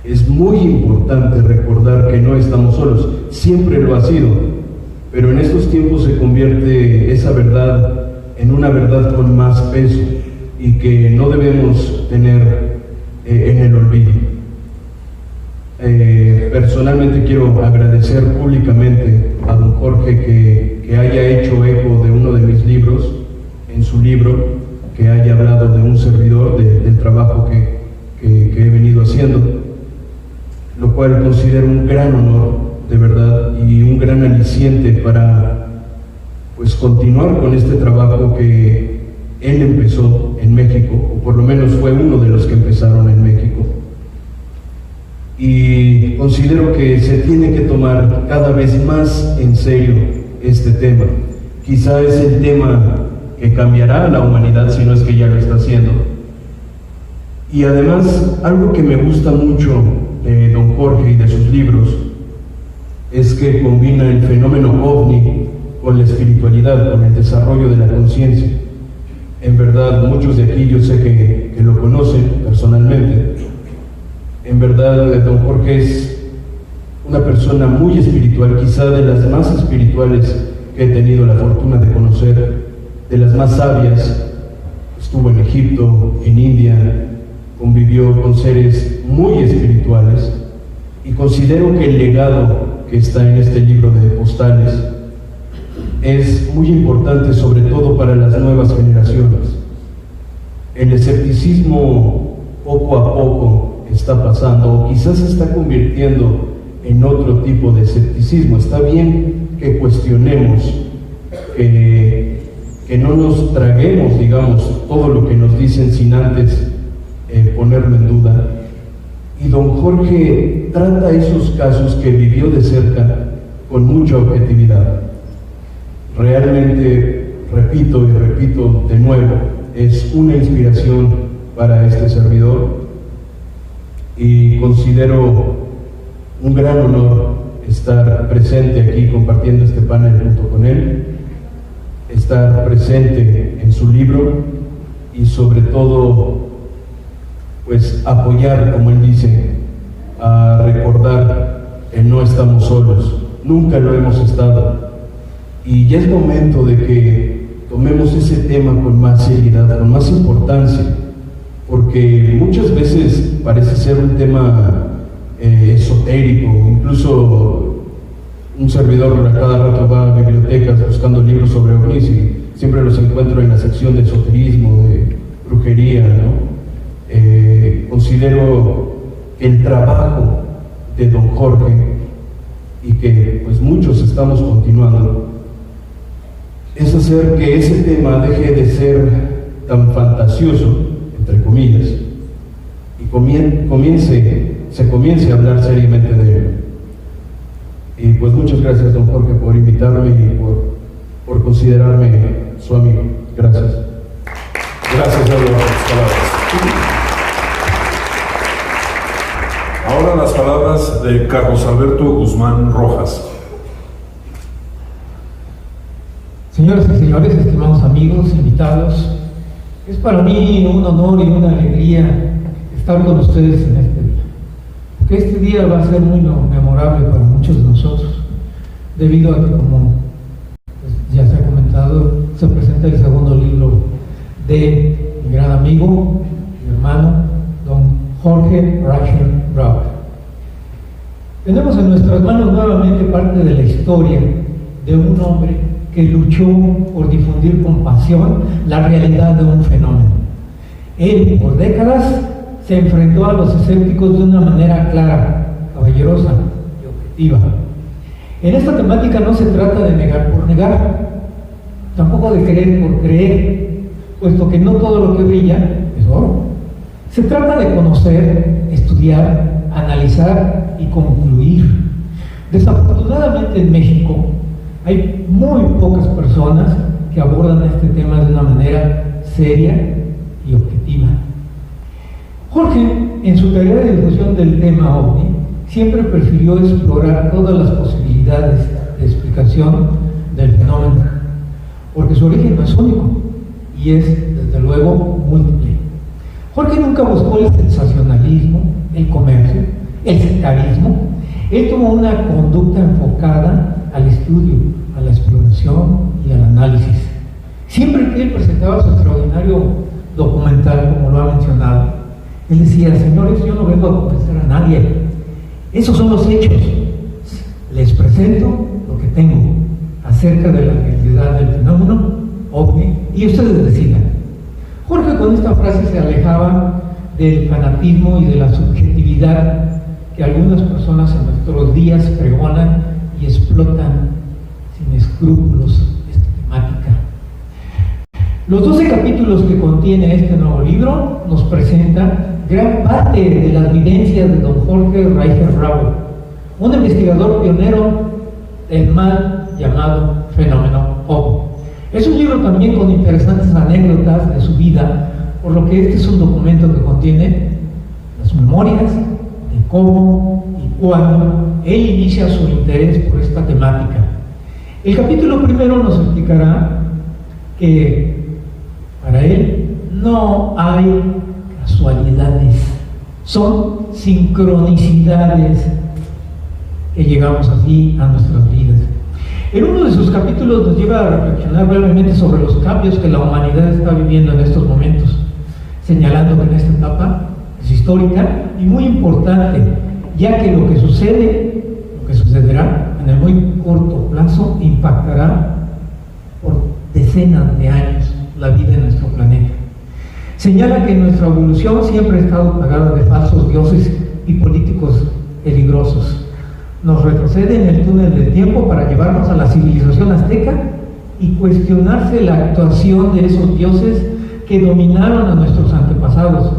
es muy importante recordar que no estamos solos, siempre lo ha sido, pero en estos tiempos se convierte esa verdad en una verdad con más peso y que no debemos tener en el olvido. Personalmente quiero agradecer públicamente a don Jorge que haya hecho eco de uno de mis libros, en su libro, que haya hablado de un servidor, del trabajo que he venido haciendo, lo cual considero un gran honor, de verdad, y un gran aliciente para pues continuar con este trabajo que él empezó en México, o por lo menos fue uno de los que empezaron en México. Y considero que se tiene que tomar cada vez más en serio este tema. Quizá es el tema que cambiará a la humanidad, si no es que ya lo está haciendo. Y además, algo que me gusta mucho de don Jorge y de sus libros es que combina el fenómeno OVNI con la espiritualidad, con el desarrollo de la conciencia. En verdad, muchos de aquí yo sé que lo conocen personalmente. En verdad, don Jorge es una persona muy espiritual, quizá de las más espirituales que he tenido la fortuna de conocer, de las más sabias. Estuvo en Egipto, en India, convivió con seres muy espirituales, y considero que el legado que está en este libro de postales es muy importante, sobre todo para las nuevas generaciones. El escepticismo poco a poco está pasando, o quizás se está convirtiendo en otro tipo de escepticismo. Está bien que cuestionemos, que no nos traguemos, digamos, todo lo que nos dicen sin antes ponerlo en duda. Y don Jorge trata esos casos que vivió de cerca con mucha objetividad. Realmente, repito y repito de nuevo, es una inspiración para este servidor, y considero un gran honor estar presente aquí compartiendo este panel junto con él, estar presente en su libro y sobre todo pues apoyar, como él dice, a recordar que no estamos solos, nunca lo hemos estado. y ya es momento de que tomemos ese tema con más seriedad, con más importancia, porque muchas veces parece ser un tema esotérico. Incluso un servidor a cada rato va a bibliotecas buscando libros sobre ovnis y siempre los encuentro en la sección de esoterismo, de brujería, ¿no? Considero que el trabajo de don Jorge, y que pues muchos estamos continuando, es hacer que ese tema deje de ser tan fantasioso, entre comillas, y se comience a hablar seriamente de él. Y pues muchas gracias, don Jorge, por invitarme y por considerarme su amigo. Gracias. Gracias, Eduardo, por tus palabras. Ahora las palabras de Carlos Alberto Guzmán Rojas. Señoras y señores, estimados amigos, invitados, es para mí un honor y una alegría estar con ustedes en este día, porque este día va a ser muy memorable para muchos de nosotros, debido a que, como pues, ya se ha comentado, se presenta el segundo libro de mi gran amigo, mi hermano, don Jorge Reicher Brauer. Tenemos en nuestras manos nuevamente parte de la historia de un hombre que luchó por difundir con pasión la realidad de un fenómeno. Él, por décadas, se enfrentó a los escépticos de una manera clara, caballerosa y objetiva. En esta temática no se trata de negar por negar, tampoco de creer por creer, puesto que no todo lo que brilla es oro. Se trata de conocer, estudiar, analizar y concluir. Desafortunadamente en México hay muy pocas personas que abordan este tema de una manera seria y objetiva. Jorge, en su tarea de difusión del tema OVNI, siempre prefirió explorar todas las posibilidades de explicación del fenómeno, porque su origen no es único y es, desde luego, múltiple. Jorge nunca buscó el sensacionalismo, el comercio, el sectarismo. Él tomó una conducta enfocada al estudio, a la exploración y al análisis. Siempre que él presentaba su extraordinario documental, como lo ha mencionado, él decía: señores, yo no vengo a convencer a nadie, esos son los hechos, les presento lo que tengo acerca de la realidad del fenómeno OVNI y ustedes decidan. Jorge con esta frase se alejaba del fanatismo y de la subjetividad que algunas personas en nuestros días pregonan y explotan sin escrúpulos esta temática. Los 12 capítulos que contiene este nuevo libro nos presentan gran parte de las vivencias de don Jorge Reicher Brauer, un investigador pionero del mal llamado fenómeno OVNI. Es un libro también con interesantes anécdotas de su vida, por lo que este es un documento que contiene las memorias de cómo y cuándo él inicia su interés por esta temática. El capítulo primero nos explicará que para él no hay casualidades, son sincronicidades que llegamos así a nuestras vidas. En uno de sus capítulos nos lleva a reflexionar brevemente sobre los cambios que la humanidad está viviendo en estos momentos, señalando que en esta etapa es histórica y muy importante, ya que lo que sucederá en el muy corto plazo impactará por decenas de años la vida en nuestro planeta. Señala que nuestra evolución siempre ha estado plagada de falsos dioses y políticos peligrosos. Nos retrocede en el túnel del tiempo para llevarnos a la civilización azteca y cuestionarse la actuación de esos dioses que dominaron a nuestros antepasados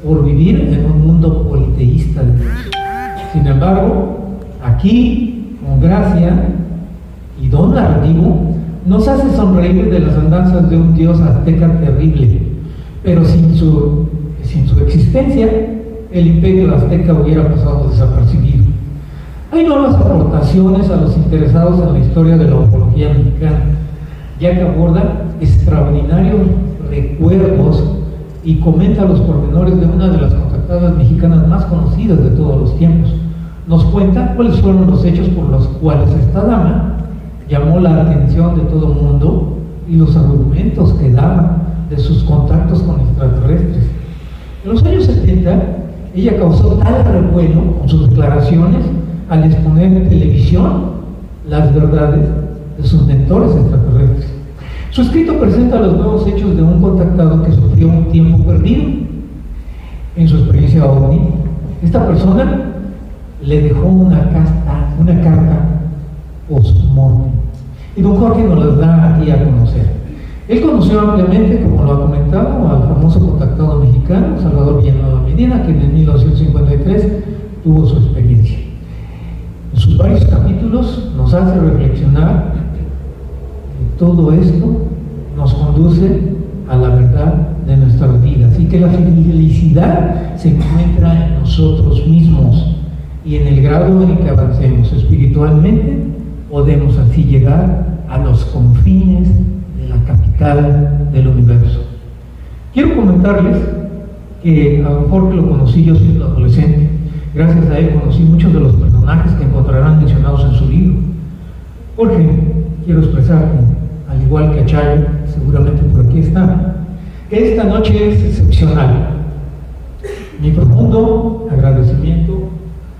por vivir en un mundo politeísta de Dios. Sin embargo, aquí, con gracia y don narrativo, nos hace sonreír de las andanzas de un dios azteca terrible, pero sin su existencia, el imperio azteca hubiera pasado desapercibido. Hay nuevas aportaciones a los interesados en la historia de la ufología mexicana, ya que aborda extraordinarios recuerdos y comenta los pormenores de una de las contactadas mexicanas más conocidas de todos los tiempos. Nos cuenta cuáles fueron los hechos por los cuales esta dama llamó la atención de todo el mundo y los argumentos que daban de sus contactos con extraterrestres. En los años 70, ella causó tal revuelo con sus declaraciones al exponer en televisión las verdades de sus mentores extraterrestres. Su escrito presenta los nuevos hechos de un contactado que sufrió un tiempo perdido. En su experiencia OVNI, esta persona le dejó una carta post-mortem. Y don Jorge nos las da aquí a conocer. Él conoció ampliamente, como lo ha comentado, al famoso contactado mexicano, Salvador Villanueva Medina, quien en 1953 tuvo su experiencia. En sus varios capítulos nos hace reflexionar que todo esto nos conduce a la verdad de nuestras vidas y que la felicidad se encuentra en nosotros mismos, y en el grado en que avancemos espiritualmente podemos así llegar a los confines de la capital del universo. Quiero comentarles que a lo mejor que lo conocí yo siendo adolescente, gracias a él conocí muchos de los personajes que encontrarán mencionados en su libro. Jorge, quiero expresar, al igual que a Chayo, seguramente por aquí está, que esta noche es excepcional. Mi profundo agradecimiento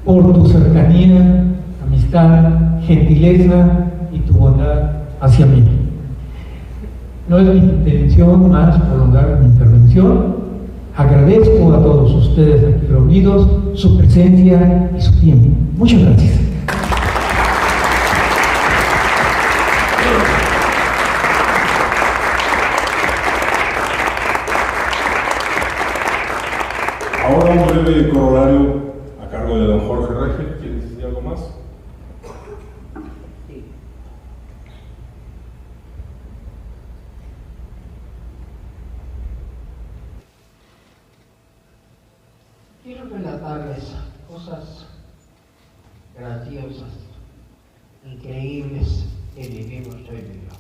por tu cercanía, amistad, gentileza y tu bondad hacia mí. No es mi intención más prolongar mi intervención. Agradezco a todos ustedes aquí reunidos su presencia y su tiempo. Muchas gracias. Ahora un breve corolario a cargo de don Jorge Reicher. ¿Quieres decir algo más? Sí. Quiero relatarles cosas graciosas, increíbles que vivimos hoy en día.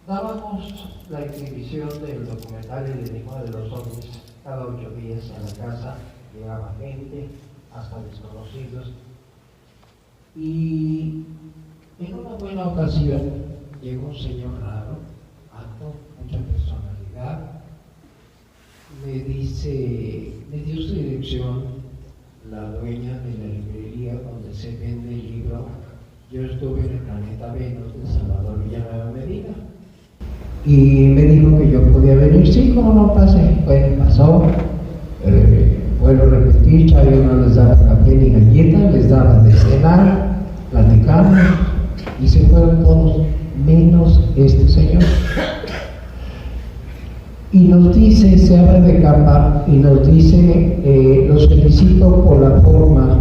Dábamos la exhibición del documental El Enigma de los OVNIs cada 8 días a la casa. Llegaba gente, hasta desconocidos, y en una buena ocasión llegó un señor raro, alto, mucha personalidad. Me dio su dirección la dueña de la librería donde se vende el libro Yo estuve en el planeta Venus de Salvador Villanueva Medina, y me dijo que yo podía venir. Sí, como no, pasé. Bueno, pasó. Vuelvo a repetir, Chayo no les daba café ni galletas, les daba de cenar, platicamos, y se fueron todos, menos este señor. Y nos dice, se abre de capa y nos dice, los felicito por la forma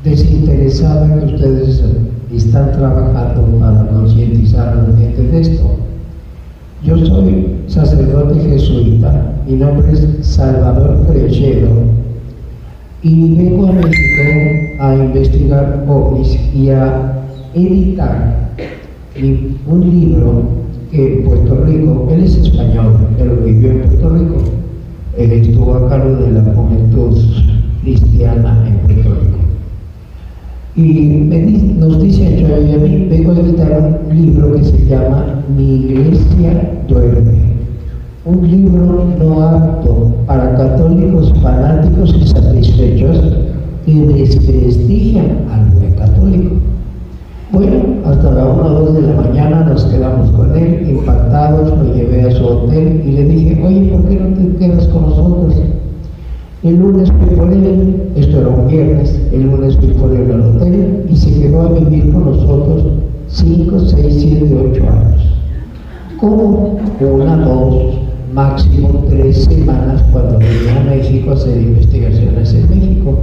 desinteresada que ustedes están trabajando para concientizar a la gente de esto. Yo soy sacerdote jesuita, mi nombre es Salvador Frechero y vengo a México a investigar ovnis y a editar un libro que en Puerto Rico, él es español, pero vivió en Puerto Rico, él estuvo a cargo de la juventud cristiana en Puerto Rico. Y nos dice a Chayo y a mí, vengo a editar un libro que se llama Mi Iglesia Duerme, un libro no apto para católicos fanáticos y satisfechos que desprestigian al buen católico. Bueno, hasta la 1 o 2 de la mañana nos quedamos con él, impactados, lo llevé a su hotel y le dije, oye, ¿por qué no te quedas con nosotros? El lunes fui por él, esto era un viernes, el lunes fui por él al hotel y se quedó a vivir con nosotros 5, 6, 7, 8 años. Como 1, 2, máximo 3 semanas cuando venía a México a hacer investigaciones en México.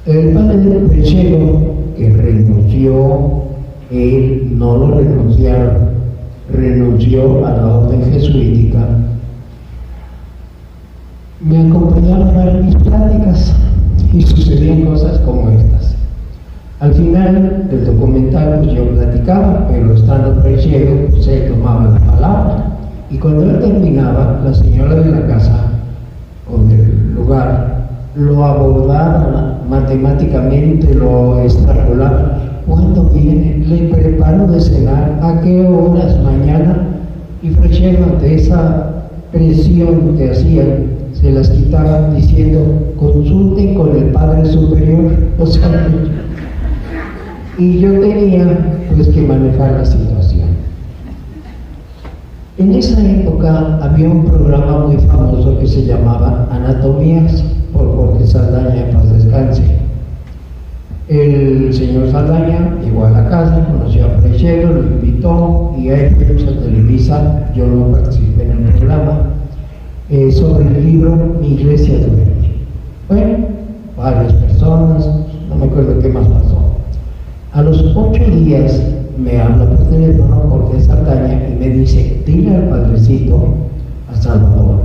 El padre del Frechero, que renunció, él no lo renunciaron, renunció a la orden jesuítica, me acompañaron a dar mis pláticas y sucedían cosas como estas. Al final del documental pues yo platicaba, pero estando Frechero pues él tomaba la palabra, y cuando él terminaba, la señora de la casa o del lugar lo abordaba matemáticamente, lo extrapolaba ¿cuándo viene? Le preparo de cenar, ¿a qué horas? Mañana. Y Frechero, ante esa presión que hacían, se las quitaban diciendo, consulten con el Padre Superior. O sea, y yo tenía pues que manejar la situación. En esa época había un programa muy famoso que se llamaba Anatomías, por Jorge Saldaña, en paz descanse. El señor Saldaña llegó a la casa, conoció a Frechero, lo invitó y ahí fuimos a Televisa. Yo no participé en el programa, sobre el libro Mi Iglesia Duerme. Bueno, varias personas, no me acuerdo qué más pasó. A los 8 días me habla por teléfono Jorge Saldaña y me dice, dile al padrecito, a Salvador,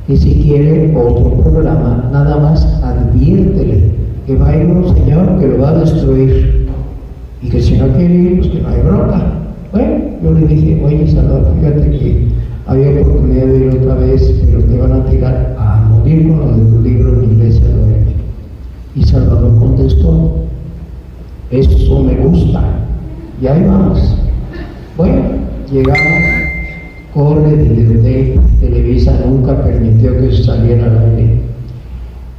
que si quiere otro programa, nada más adviértele que va a ir un señor que lo va a destruir y que si no quiere ir, pues que no hay bronca. Bueno, yo le dije, oye Salvador, fíjate que había oportunidad de ir otra vez, pero te van a tirar a morir con lo de tu libro Mi Iglesia Duerme. Y Salvador contestó, eso me gusta. Y ahí vamos. Bueno, llegamos, corre, videotape, Televisa nunca permitió que eso saliera al aire.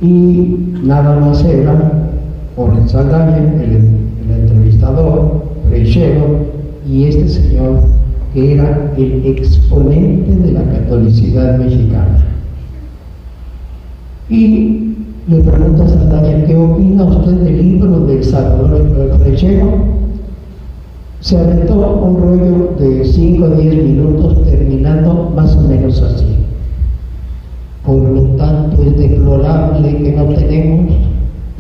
Y nada más era Jorge Saldaña, el entrevistador, Frechero, y este señor que era el exponente de la catolicidad mexicana. Y le pregunta a Saldaña, ¿qué opina usted del libro del Salvador Frechero? Se aventó un rollo de 5 o 10 minutos, terminando más o menos así. Por lo tanto, es deplorable que no tenemos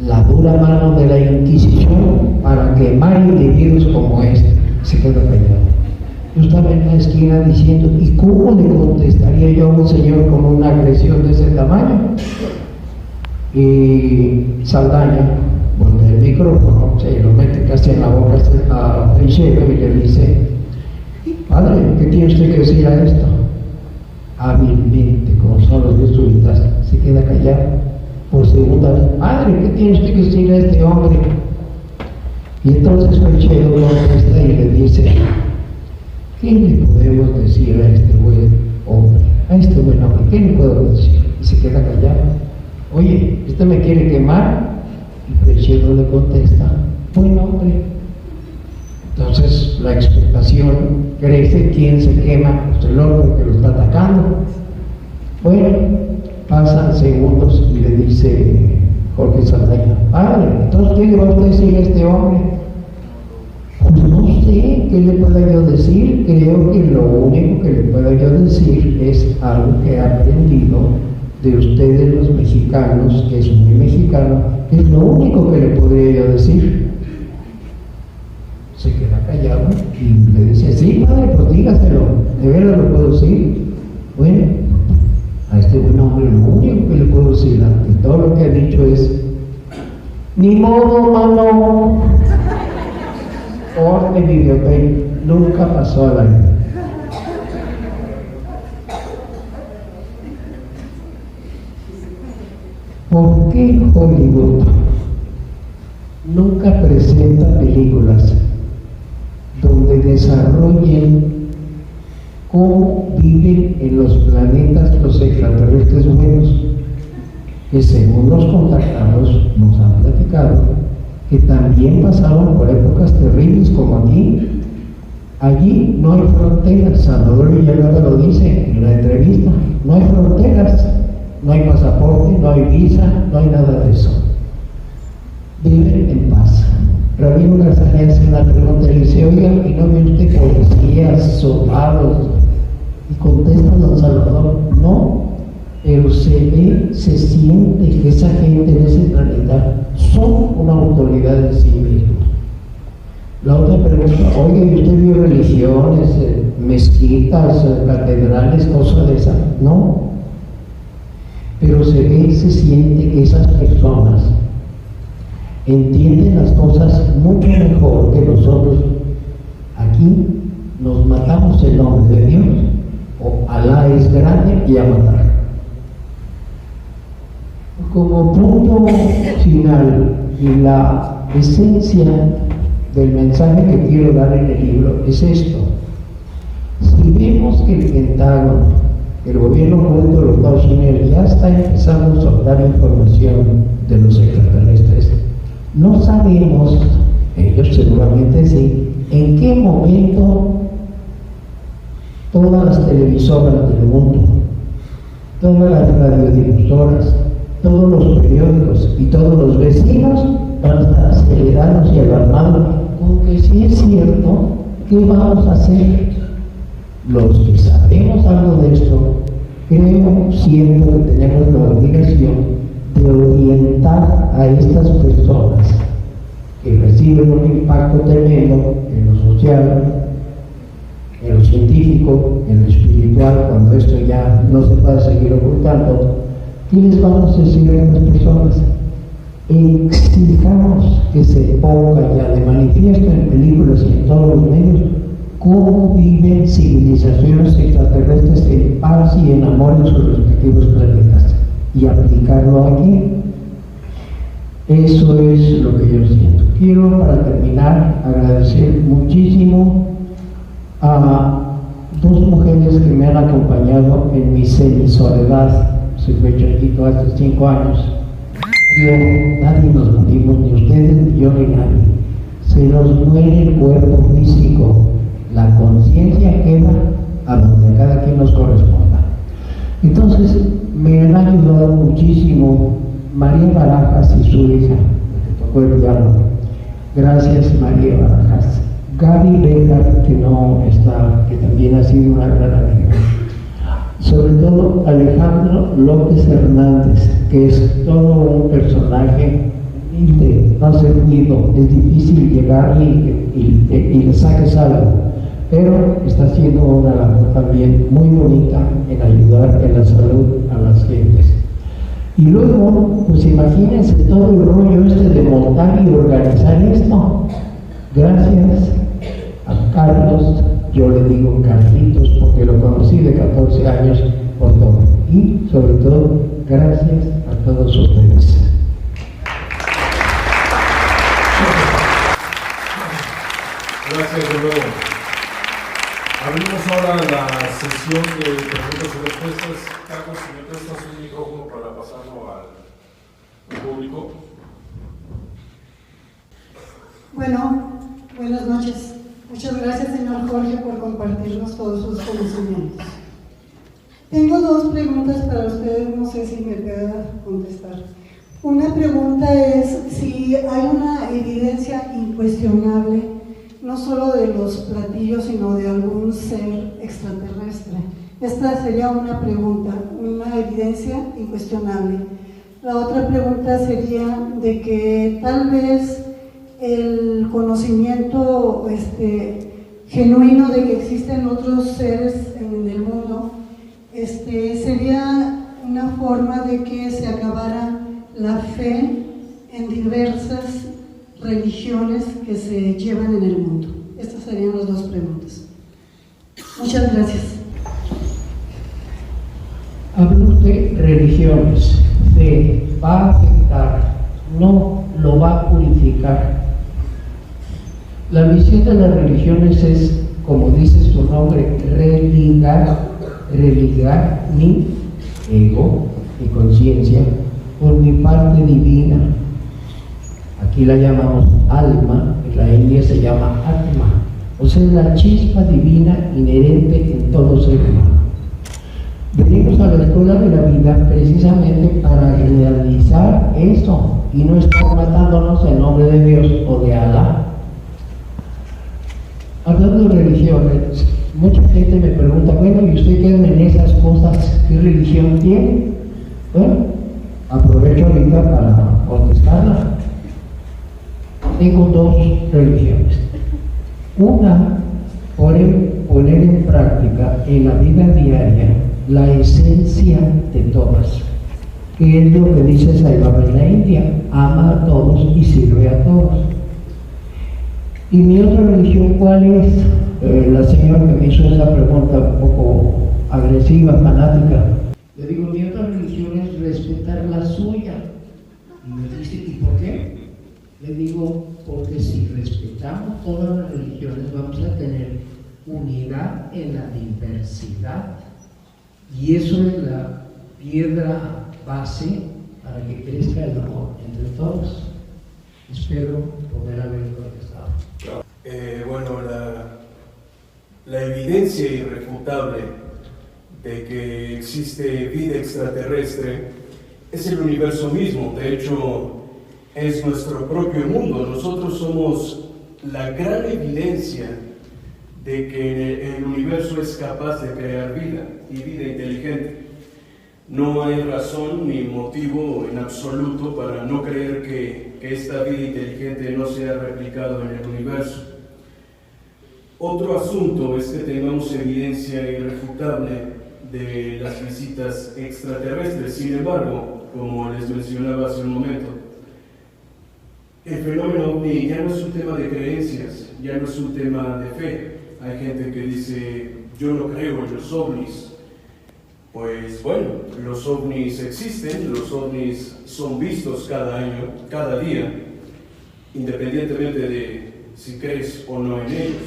la dura mano de la Inquisición para quemar individuos como este. Se quedó callado. Yo estaba en la esquina diciendo, ¿y cómo le contestaría yo a un señor con una agresión de ese tamaño? Y Saldaña voltea el micrófono, se lo mete casi en la boca a Frechero y le dice, padre, ¿qué tiene usted que decir a esto? Hábilmente, como son los jesuitas, se queda callado. Por segunda vez, padre, ¿qué tiene usted que decir a este hombre? Y entonces Frechero contesta y le dice, ¿qué le podemos decir a este buen hombre? A este buen hombre, ¿qué le puedo decir? Y se queda callado. Oye, ¿usted me quiere quemar? Y Frechero le contesta, buen hombre. Entonces la expectación crece, ¿quién se quema? Pues el hombre que lo está atacando. Bueno, pasan segundos y le dice Jorge Saldaña, padre, entonces ¿qué le va a usted decir a este hombre? Pues no sé qué le pueda yo decir, creo que lo único que le pueda yo decir es algo que he aprendido de ustedes los mexicanos, que es muy mexicano, que es lo único que le podría yo decir. Se queda callado y le dice, sí, padre, pues dígaselo, de veras lo puedo decir. Bueno, a este buen hombre lo único que le puedo decir ante todo lo que ha dicho es, ni modo, mano. Corte videotape, nunca pasó al aire. ¿Por qué Hollywood nunca presenta películas donde desarrollen cómo viven en los planetas los extraterrestres buenos? Que según los contactados nos han platicado que también pasaron por épocas terribles como aquí. Allí no hay fronteras. Salvador Villanueva lo dice en la entrevista, no hay fronteras, no hay pasaporte, no hay visa, no hay nada de eso. Viven en paz. Rabino Garzaña hace una pregunta y le dice, oiga, ¿y no ve usted policías, soldados? Y contesta don Salvador, no, pero se ve, se siente que esa gente de ese planeta son una autoridad en sí misma. La otra pregunta, oiga, ¿y usted vio religiones, mezquitas, catedrales, cosas de esas? No, pero se ve, se siente que esas personas entienden las cosas mucho mejor que nosotros. Aquí nos matamos en nombre de Dios, o Alá es grande y a matar. Como punto final y la esencia del mensaje que quiero dar en el libro es esto. Si vemos que el Pentágono, el gobierno oculto de los Estados Unidos, ya está empezando a soltar información de los extraterrestres, no sabemos, ellos seguramente sí, en qué momento todas las televisoras del mundo, todas las radiodifusoras, todos los periódicos y todos los vecinos van a estar acelerados y alarmados con que si es cierto, ¿qué vamos a hacer? Los que sabemos algo de esto, creo siempre que tenemos la obligación de orientar a estas personas que reciben un impacto tremendo en lo social, en lo científico, en lo espiritual, cuando esto ya no se puede seguir ocultando. ¿Qué les vamos a decir a estas personas? Exijamos que se ponga ya de manifiesto en películas y en todos los medios cómo viven civilizaciones extraterrestres en paz y en amor en sus respectivos planetas y aplicarlo aquí. Eso es lo que yo siento. Quiero, para terminar, agradecer muchísimo a dos mujeres que me han acompañado en mi semi-soledad. Se fue chiquito hace 5 años. Nadie nos morimos, ni ustedes, ni yo, ni nadie. Se nos muere el cuerpo físico. La conciencia queda a donde cada quien nos corresponda. Entonces, me han ayudado muchísimo María Barajas y su hija, que tocó el piano. Gracias, María Barajas. Gaby Bejar, que no está, que también ha sido una gran amiga. Sobre todo Alejandro López Hernández, que es todo un personaje humilde, no servido, es difícil llegar y le saques algo, pero está haciendo una labor también muy bonita en ayudar en la salud a las gentes. Y luego, pues imagínense todo el rollo de montar y organizar esto. Gracias a Carlos, yo le digo Carlitos porque lo conocí de 14 años por todo. Y sobre todo, gracias a todos ustedes. Gracias, de nuevo. Abrimos ahora la sesión de preguntas y respuestas. Carlos, si me prestas un micrófono para pasarlo al público. Bueno, buenas noches. Muchas gracias, señor Jorge, por compartirnos todos sus conocimientos. Tengo 2 preguntas para ustedes, no sé si me pueda contestar. Una pregunta es si hay una evidencia incuestionable, no solo de los platillos, sino de algún ser extraterrestre. Esta sería una pregunta, una evidencia incuestionable. La otra pregunta sería de que tal vez el conocimiento genuino de que existen otros seres en el mundo sería una forma de que se acabara la fe en diversas religiones que se llevan en el mundo. Estas serían las 2 preguntas. Muchas gracias. Habla usted de religiones, fe, va a afectar, no lo va a purificar. La misión de las religiones es, como dice su nombre, religar mi ego, mi conciencia, con mi parte divina. Aquí la llamamos alma, en la India se llama atma, o sea, la chispa divina inherente en todo ser humano. Venimos a la escuela de la vida precisamente para realizar eso y no estar matándonos en nombre de Dios o de Alá. Hablando de religiones, mucha gente me pregunta, bueno, ¿y usted qué en esas cosas? ¿Qué religión tiene? Bueno, aprovecho ahorita para contestarla. Tengo 2 religiones. Una, poner en práctica en la vida diaria la esencia de todas, que es lo que dice Sai Baba en la India: ama a todos y sirve a todos. ¿Y mi otra religión cuál es? La señora que me hizo esa pregunta un poco agresiva, fanática, le digo, mi otra religión es respetar la suya. Y me dice, ¿y por qué? Le digo, porque si respetamos unidad en la diversidad, y eso es la piedra base para que crezca el amor entre todos. Espero poder haber contestado. Bueno, la evidencia irrefutable de que existe vida extraterrestre es el universo mismo. De hecho, es nuestro propio mundo. Nosotros somos la gran evidencia de que el universo es capaz de crear vida y vida inteligente. No hay razón ni motivo en absoluto para no creer que esta vida inteligente no sea replicada en el universo. Otro asunto es que tengamos evidencia irrefutable de las visitas extraterrestres. Sin embargo, como les mencionaba hace un momento, el fenómeno OVNI ya no es un tema de creencias, ya no es un tema de fe. Hay gente que dice, yo no creo en los ovnis. Pues bueno, los ovnis existen, los ovnis son vistos cada año, cada día, independientemente de si crees o no en ellos.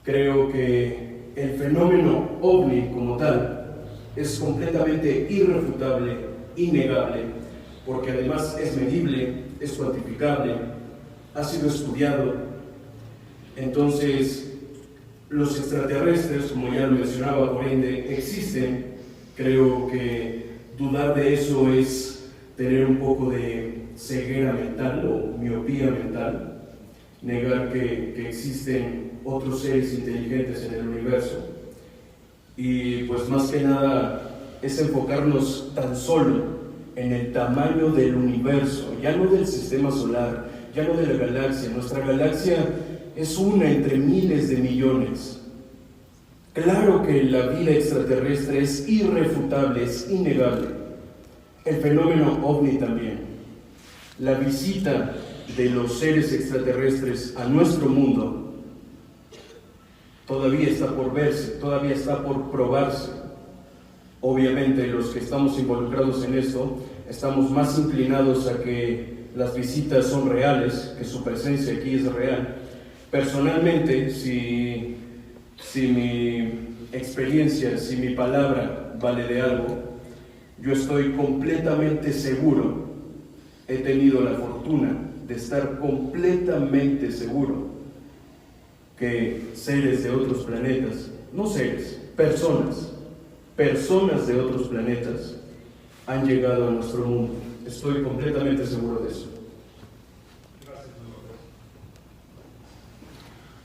Creo que el fenómeno OVNI como tal es completamente irrefutable, innegable, porque además es medible, es cuantificable, ha sido estudiado. Entonces, los extraterrestres, como ya lo mencionaba, por ende, existen. Creo que dudar de eso es tener un poco de ceguera mental o miopía mental, negar que existen otros seres inteligentes en el universo. Y pues más que nada es enfocarnos tan solo en el tamaño del universo, ya no del sistema solar, ya no de la galaxia. Nuestra galaxia es una entre miles de millones. Claro que la vida extraterrestre es irrefutable, es innegable. El fenómeno OVNI también. La visita de los seres extraterrestres a nuestro mundo todavía está por verse, todavía está por probarse. Obviamente los que estamos involucrados en esto estamos más inclinados a que las visitas son reales, que su presencia aquí es real. Personalmente, si mi experiencia, si mi palabra vale de algo, yo estoy completamente seguro, he tenido la fortuna de estar completamente seguro que seres de otros planetas, no seres, personas de otros planetas han llegado a nuestro mundo. Estoy completamente seguro de eso.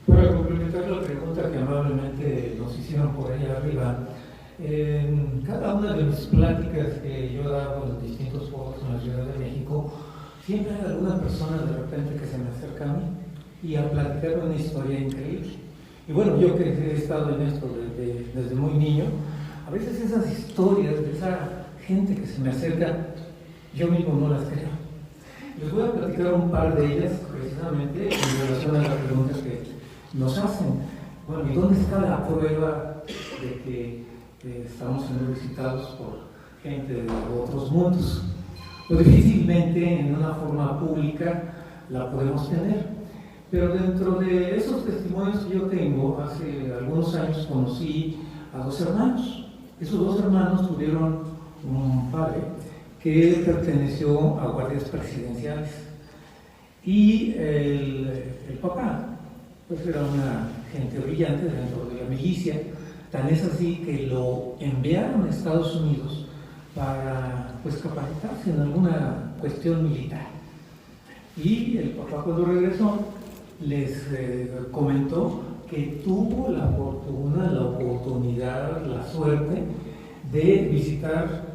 Para complementar la pregunta que amablemente nos hicieron por ahí arriba, en cada una de mis pláticas que yo he dado en los distintos foros en la Ciudad de México, siempre hay alguna persona de repente que se me acerca a mí y a platicar una historia increíble. Y bueno, yo que he estado en esto desde muy niño, a veces esas historias de esa gente que se me acerca, yo mismo no las creo. Les voy a platicar un par de ellas precisamente en relación a las preguntas que nos hacen. Bueno, ¿y dónde está la prueba de que estamos siendo visitados por gente de otros mundos? Pues difícilmente en una forma pública la podemos tener. Pero dentro de esos testimonios que yo tengo, hace algunos años conocí a dos hermanos. Esos dos hermanos tuvieron un padre que perteneció a guardias presidenciales. Y el papá, pues era una gente brillante dentro de la milicia, tan es así que lo enviaron a Estados Unidos para pues capacitarse en alguna cuestión militar. Y el papá, cuando regresó, les comentó que tuvo la fortuna, la oportunidad, la suerte de visitar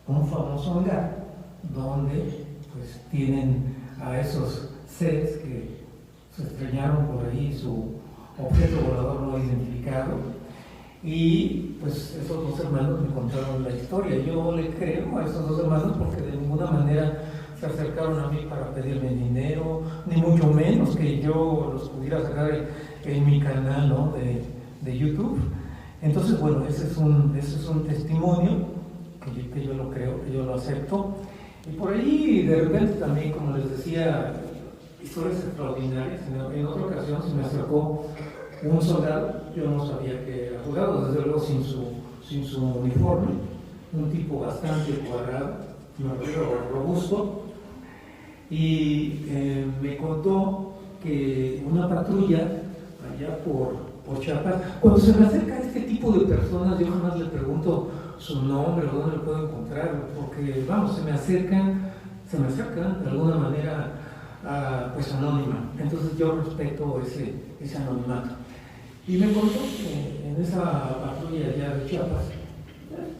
un famoso hangar donde pues tienen a esos seres que se estrellaron por ahí, su objeto volador no identificado. Y pues esos dos hermanos me contaron la historia. Yo le creo a esos dos hermanos porque de ninguna manera se acercaron a mí para pedirme dinero, ni mucho menos que yo los pudiera sacar en mi canal, ¿no?, de YouTube. Entonces, bueno, ese es un testimonio que yo lo creo, que yo lo acepto. Y por ahí, de repente también, como les decía, historias extraordinarias. En otra ocasión se me acercó un soldado. Yo no sabía que era soldado, desde luego sin su uniforme, un tipo bastante cuadrado, robusto, y me contó que una patrulla allá por Chiapas, cuando se me acerca este tipo de personas, yo jamás le pregunto su nombre o dónde lo puedo encontrar, porque vamos, se me acercan de alguna manera pues anónima. Entonces yo respeto ese anonimato. Y me contó que en esa patrulla allá de Chiapas,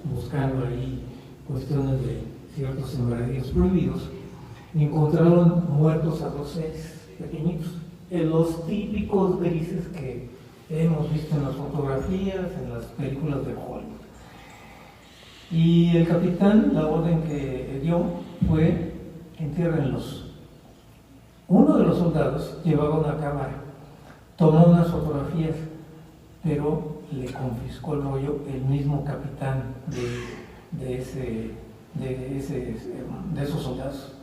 buscando ahí cuestiones de ciertos sembradíos prohibidos, encontraron muertos a 2 seres pequeñitos, en los típicos grises que hemos visto en las fotografías, en las películas de Hollywood. Y el capitán, la orden que dio fue: entiérrenlos. Uno de los soldados llevaba una cámara, tomó unas fotografías, pero le confiscó el rollo el mismo capitán de esos soldados.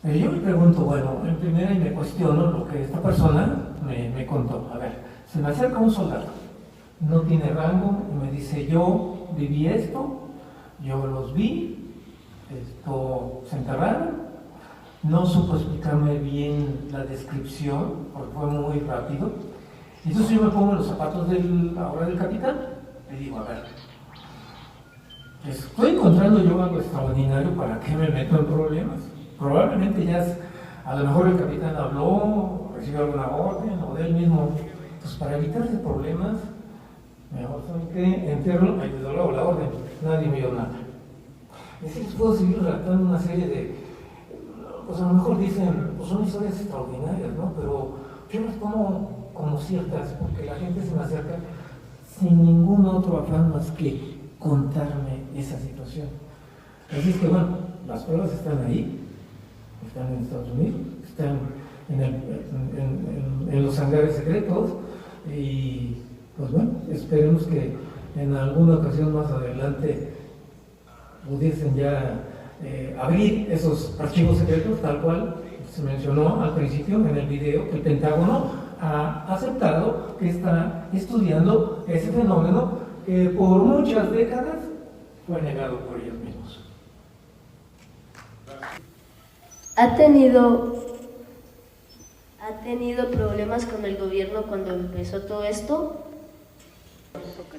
Y yo me pregunto, bueno, en primera, y me cuestiono lo que esta persona me contó. A ver, se me acerca un soldado, no tiene rango, y me dice: yo viví esto, yo los vi, se enterraron. No supo explicarme bien la descripción, porque fue muy rápido. Y entonces yo me pongo en los zapatos ahora del capitán, le digo: a ver, estoy encontrando yo algo extraordinario, ¿para qué me meto en problemas? Probablemente a lo mejor el capitán habló, recibió alguna orden, o de él mismo. Pues para evitarse problemas, mejor saben que entierro, ayudó la orden, nadie me dio nada. Y así les puedo seguir relatando una serie de, pues a lo mejor dicen, pues son historias extraordinarias, ¿no? Pero yo las tomo como ciertas, porque la gente se me acerca sin ningún otro afán más que contarme esa situación. Así es que bueno, las pruebas están ahí, están en Estados Unidos, están en los hangares secretos, y pues bueno, esperemos que en alguna ocasión más adelante pudiesen ya abrir esos archivos secretos, tal cual se mencionó al principio en el video, que el Pentágono ha aceptado que está estudiando ese fenómeno que por muchas décadas fue negado por ellos mismos. ¿Ha tenido problemas con el gobierno cuando empezó todo esto?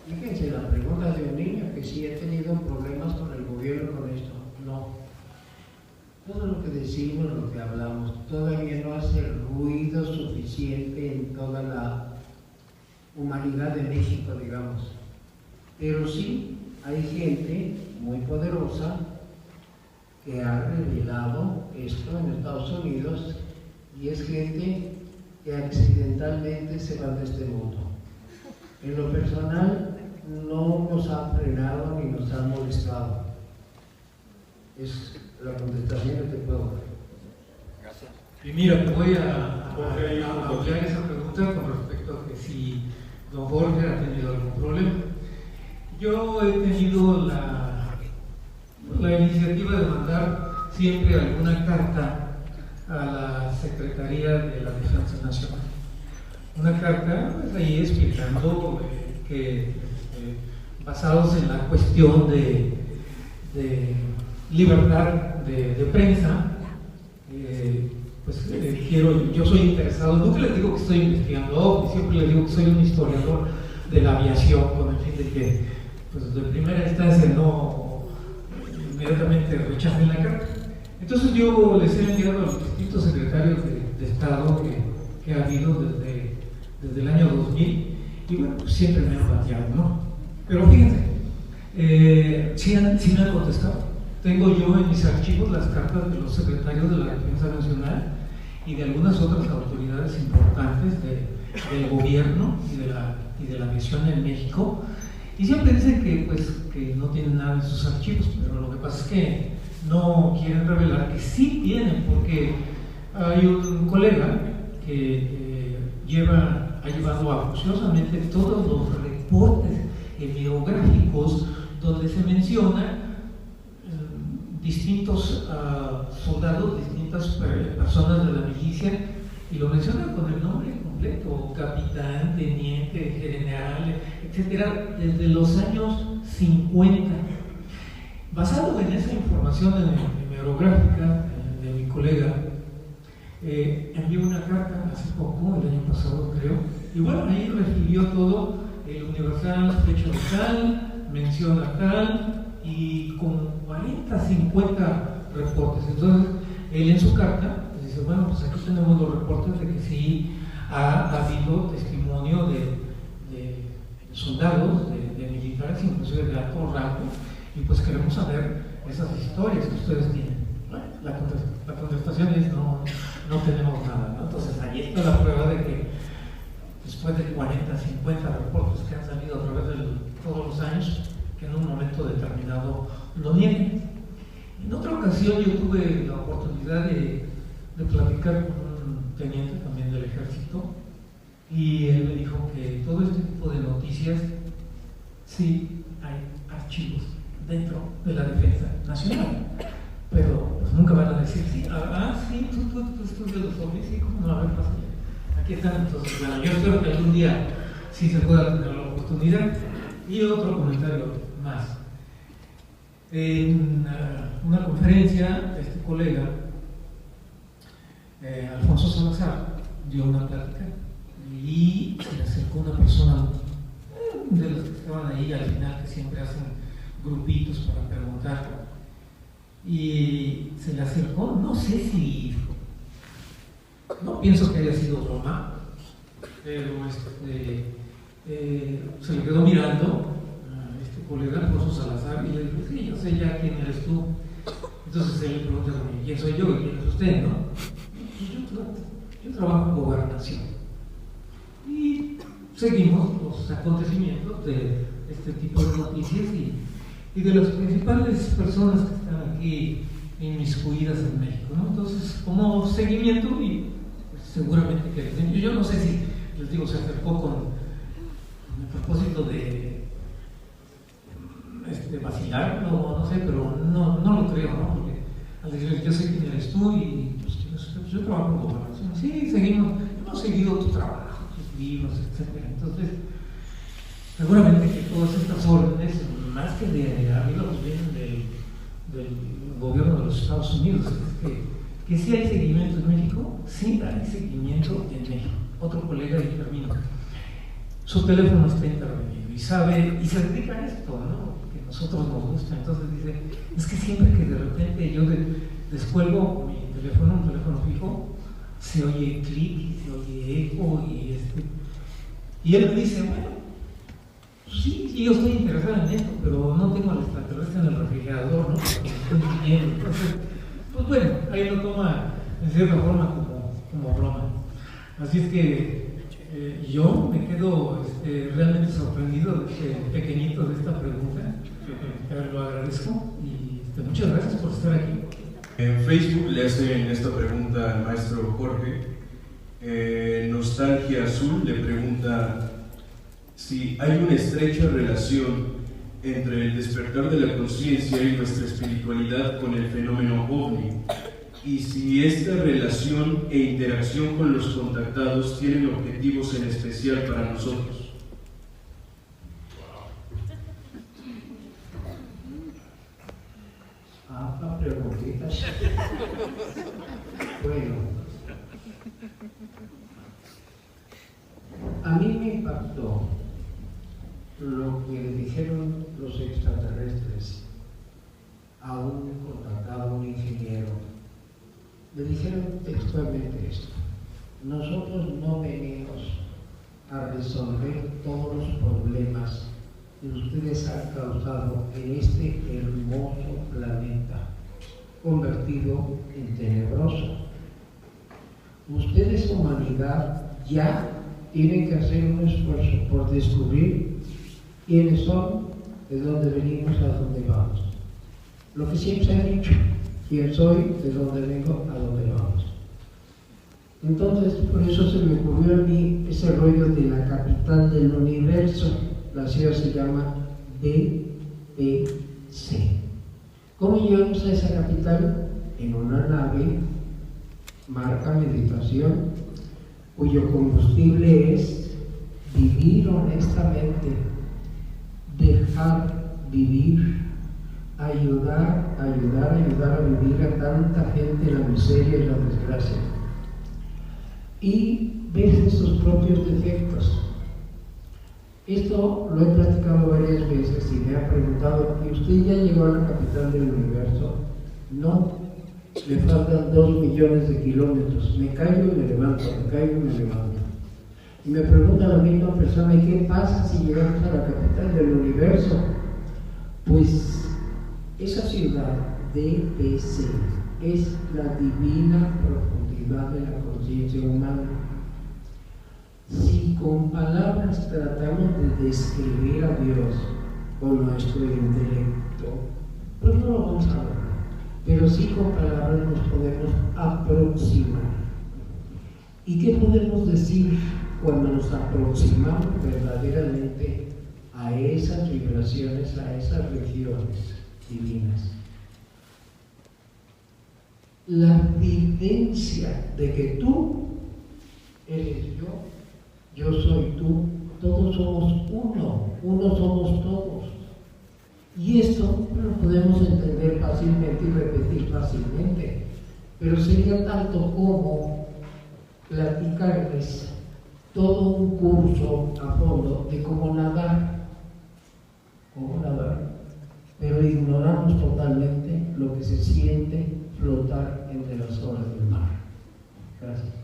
Fíjense, la pregunta de un niño, que si he tenido problemas con el gobierno con esto. No. Todo lo que decimos, lo que hablamos, todavía no hace ruido suficiente en toda la humanidad de México, digamos. Pero sí hay gente muy poderosa que ha revelado esto en Estados Unidos, y es gente que accidentalmente se va de este mundo. En lo personal no nos ha frenado ni nos ha molestado. Es la contestación que te puedo dar. Gracias. Y mira, voy a ampliar esa pregunta con respecto a que si don Jorge ha tenido algún problema. Yo he tenido la iniciativa de mandar siempre alguna carta a la Secretaría de la Defensa Nacional. Una carta ahí explicando que basados en la cuestión de libertad de prensa, yo soy interesado, nunca les digo que estoy investigando, siempre les digo que soy un historiador de la aviación, con el fin de que pues, de primera instancia no inmediatamente rechacen la carta. Entonces yo les he enviado a los distintos secretarios de Estado que ha habido desde el año 2000, y bueno, pues siempre me han bateado, ¿no? Pero fíjense, sí me han contestado. Tengo yo en mis archivos las cartas de los secretarios de la Defensa Nacional y de algunas otras autoridades importantes del gobierno y de la aviación en México, y siempre dicen que no tienen nada en sus archivos, pero lo que pasa es que no quieren revelar que sí tienen, porque hay un colega que ha llevado acuciosamente todos los reportes hemiográficos donde se menciona distintos soldados, distintas personas de la milicia, y lo mencionan con el nombre completo, capitán, teniente, general, etcétera, desde los años 50. Basado en esa información hemerográfica de mi colega, envió una carta hace poco, el año pasado creo, y bueno, ahí refirió todo, el Universal, fecha de tal, menciona tal, y con 40, 50 reportes. Entonces, él en su carta dice, bueno, pues aquí tenemos los reportes de que sí ha habido testimonio de soldados, de militares, inclusive de alto rango, y pues queremos saber esas historias que ustedes tienen. Bueno, la contestación es no tenemos nada, ¿no? Entonces ahí está la prueba de que después de 40, 50 reportes que han salido a través de todos los años, que en un momento determinado lo nieguen. En otra ocasión yo tuve la oportunidad de platicar con un teniente también del ejército, y él me dijo que todo este tipo de noticias sí hay archivos dentro de la defensa nacional, pero pues nunca van a decir sí, sí, tú estudias los ovnis, sí, cómo no, a ver, pásale, aquí están. Entonces, bueno, yo espero que algún día sí se pueda tener la oportunidad. Y otro comentario más. En una conferencia, este colega, Alfonso Salazar, dio una plática y se le acercó una persona de los que estaban ahí al final, que siempre hacen grupitos para preguntar, y se le acercó, no sé si, no pienso que haya sido broma, pero se le quedó mirando a este colega Alfonso Salazar y le dijo, sí, yo sé ya quién eres tú. Entonces él le pregunta a mí, ¿quién soy yo y quién es usted, no? Yo trabajo en gobernación. Y seguimos los acontecimientos de este tipo de noticias y de las principales personas que están aquí inmiscuidas en México, ¿no? Entonces, como seguimiento, y pues, seguramente que yo no sé si, les digo, se acercó con el propósito de vacilar, no sé, pero no lo creo, ¿no? Porque al decir, yo sé quién eres tú y pues, yo trabajo en gobernación. Sí, seguimos, hemos seguido tu trabajo, tus libros, etc. Entonces, seguramente que todas estas órdenes, más que de arriba, pues vienen del gobierno de los Estados Unidos. Que sí hay seguimiento en México, sí hay seguimiento en México. Otro colega, y termino, su teléfono está intervenido y sabe, y se dedica a esto, ¿no? Que a nosotros nos gusta. Entonces dice, es que siempre que de repente yo descuelgo mi teléfono, un teléfono fijo, se oye clic y se oye eco y él me dice, bueno, sí, yo estoy interesado en esto, pero no tengo al extraterrestre en el refrigerador, ¿no? Entonces, pues bueno, ahí lo toma en cierta forma como broma. Así es que yo me quedo realmente sorprendido pequeñito de esta pregunta, lo agradezco y muchas gracias por estar aquí. En Facebook le hacen esta pregunta al maestro Jorge. Nostalgia Azul le pregunta si hay una estrecha relación entre el despertar de la conciencia y nuestra espiritualidad con el fenómeno OVNI, y si esta relación e interacción con los contactados tienen objetivos en especial para nosotros. Preguntitas. Bueno, a mí me impactó lo que le dijeron los extraterrestres a un contactado, a un ingeniero. Le dijeron textualmente esto: nosotros no venimos a resolver todos los problemas que ustedes han causado en este hermoso planeta convertido en tenebroso. Ustedes, humanidad, ya tienen que hacer un esfuerzo por descubrir quiénes son, de dónde venimos, a dónde vamos. Lo que siempre se ha dicho: quién soy, de dónde vengo, a dónde vamos. Entonces, por eso se me ocurrió a mí ese rollo de la capital del universo. La ciudad se llama BPC. ¿Cómo llegamos a esa capital? En una nave, marca Meditación, cuyo combustible es vivir honestamente, dejar vivir, ayudar a vivir a tanta gente en la miseria y la desgracia, y ver sus propios defectos. Esto lo he platicado varias veces y me ha preguntado, ¿y usted ya llegó a la capital del universo? No, le faltan 2 millones de kilómetros. Me caigo y me levanto, me caigo y me levanto. Y me pregunta la misma persona, ¿y qué pasa si llegamos a la capital del universo? Pues esa ciudad, DPC, es la divina profundidad de la conciencia humana. Si con palabras tratamos de describir a Dios con nuestro intelecto, pues no lo vamos a ver, pero sí con palabras nos podemos aproximar. ¿Y qué podemos decir cuando nos aproximamos verdaderamente a esas vibraciones, a esas regiones divinas? La vivencia de que tú eres yo soy tú, todos somos uno somos todos. Y esto lo podemos entender fácilmente y repetir fácilmente, pero sería tanto como platicarles todo un curso a fondo de cómo nadar, pero ignoramos totalmente lo que se siente flotar entre las olas del mar. Gracias.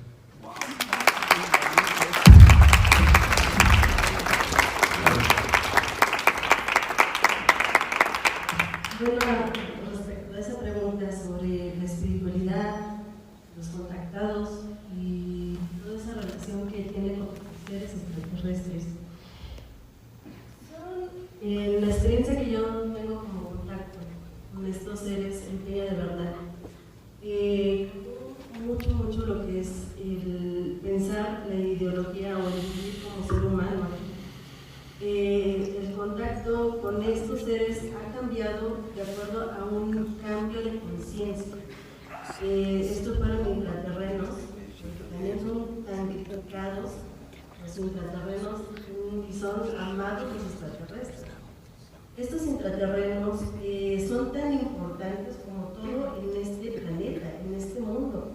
Bueno, respecto a esa pregunta sobre la espiritualidad, los contactados y toda esa relación que tiene con los seres extraterrestres, en la experiencia que yo tengo como contacto con estos seres en pie de verdad, mucho lo que es el pensar la ideología o el vivir como ser humano. El contacto con estos seres ha cambiado de acuerdo a un cambio de conciencia. Estos fueron intraterrenos, porque también son tan criticados los intraterrenos y son amados los extraterrestres. Estos intraterrenos son tan importantes como todo en este planeta, en este mundo,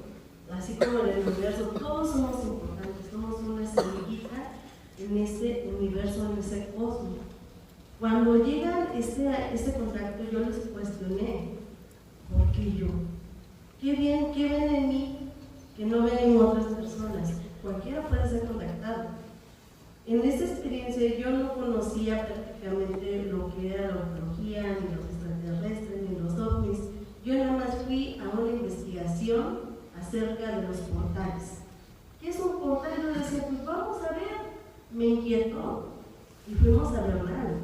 así como en el universo. Todos somos importantes, somos una semillita en este universo, en ese cosmos. Cuando llega este contacto, yo les cuestioné, ¿por qué yo? ¿Qué ven en mí que no ven en otras personas? Cualquiera puede ser contactado. En esta experiencia yo no conocía prácticamente lo que era la ufología, ni los extraterrestres, ni los ovnis. Yo nada más fui a una investigación acerca de los portales. ¿Qué es un portal? Yo decía, pues vamos a ver. Me inquietó y fuimos a Bernal,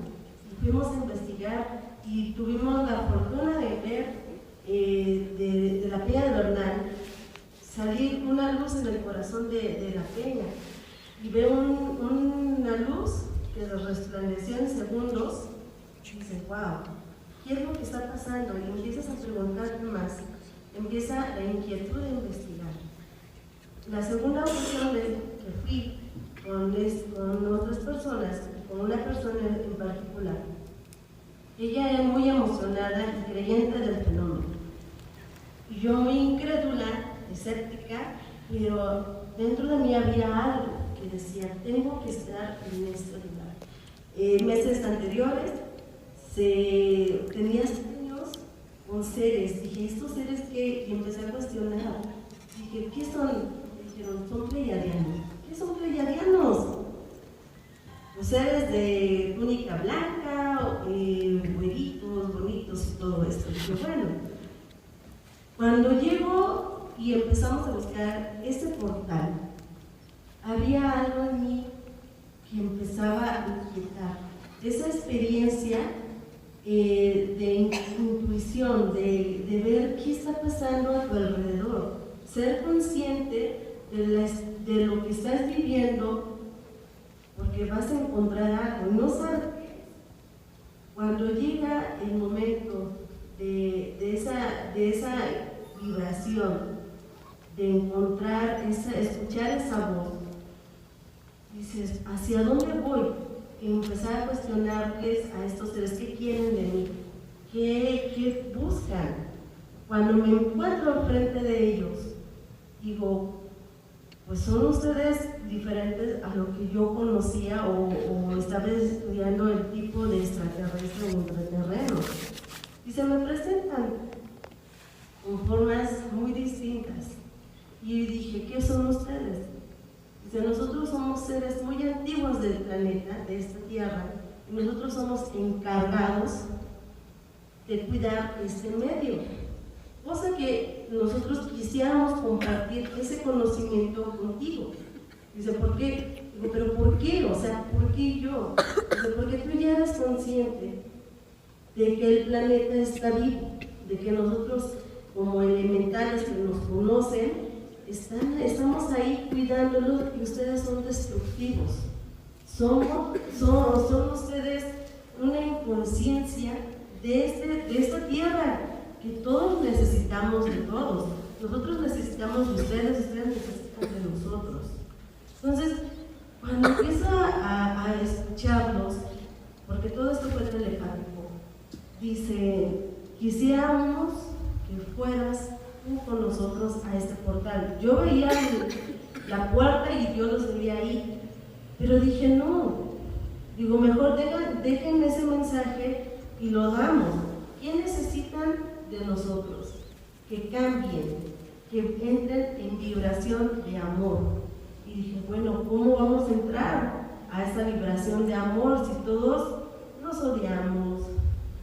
y fuimos a investigar y tuvimos la fortuna de ver de la peña de Bernal salir una luz en el corazón de la peña, y veo una luz que resplandeció en segundos y dices, wow, ¿qué es lo que está pasando? Y empiezas a preguntarte más, empieza la inquietud de investigar. La segunda ocasión que fui con otras personas, con una persona en particular, ella es muy emocionada y creyente del fenómeno, y yo muy incrédula, escéptica, pero dentro de mí había algo que decía, tengo que estar en este lugar. Meses anteriores tenía sueños con seres, dije, estos seres que, y empecé a cuestionar, dije, ¿qué son? Dijeron, son pleiadianos. ¿Qué son pleiadianos? Los seres de túnica blanca, güeritos, bonitos y todo esto. Dije, bueno, cuando llego y empezamos a buscar ese portal, había algo en mí que empezaba a inquietar. Esa experiencia de intuición, de ver qué está pasando a tu alrededor, ser consciente de lo que estás viviendo, porque vas a encontrar algo, no sabes. Cuando llega el momento de esa vibración, de encontrar, escuchar esa voz, dices, ¿hacia dónde voy? Y empezar a cuestionarles a estos seres qué quieren de mí, qué buscan. Cuando me encuentro frente de ellos, digo, pues son ustedes diferentes a lo que yo conocía o estaba estudiando el tipo de extraterrestre o intraterreno. Y se me presentan con formas muy distintas. Y dije, ¿qué son ustedes? Dice, nosotros somos seres muy antiguos del planeta, de esta Tierra, y nosotros somos encargados de cuidar este medio. Cosa que nosotros quisiéramos compartir ese conocimiento contigo. Dice, ¿por qué? Digo, ¿pero por qué? O sea, ¿por qué yo? Dice, porque tú ya eres consciente de que el planeta está vivo, de que nosotros, como elementales que nos conocen, estamos ahí cuidándolo y ustedes son destructivos. Son ustedes una inconsciencia de esta tierra, que todos necesitamos de todos. Nosotros necesitamos de ustedes necesitan de nosotros. Entonces, cuando empiezo a escucharlos, porque todo esto fue telepático, dice, quisiéramos que fueras tú con nosotros a este portal. Yo veía la puerta y yo los veía ahí, pero dije, no, digo, mejor dejen ese mensaje y lo damos. ¿Qué necesitan de nosotros? Que cambien, que entren en vibración de amor. Y dije, bueno, ¿cómo vamos a entrar a esa vibración de amor si todos nos odiamos,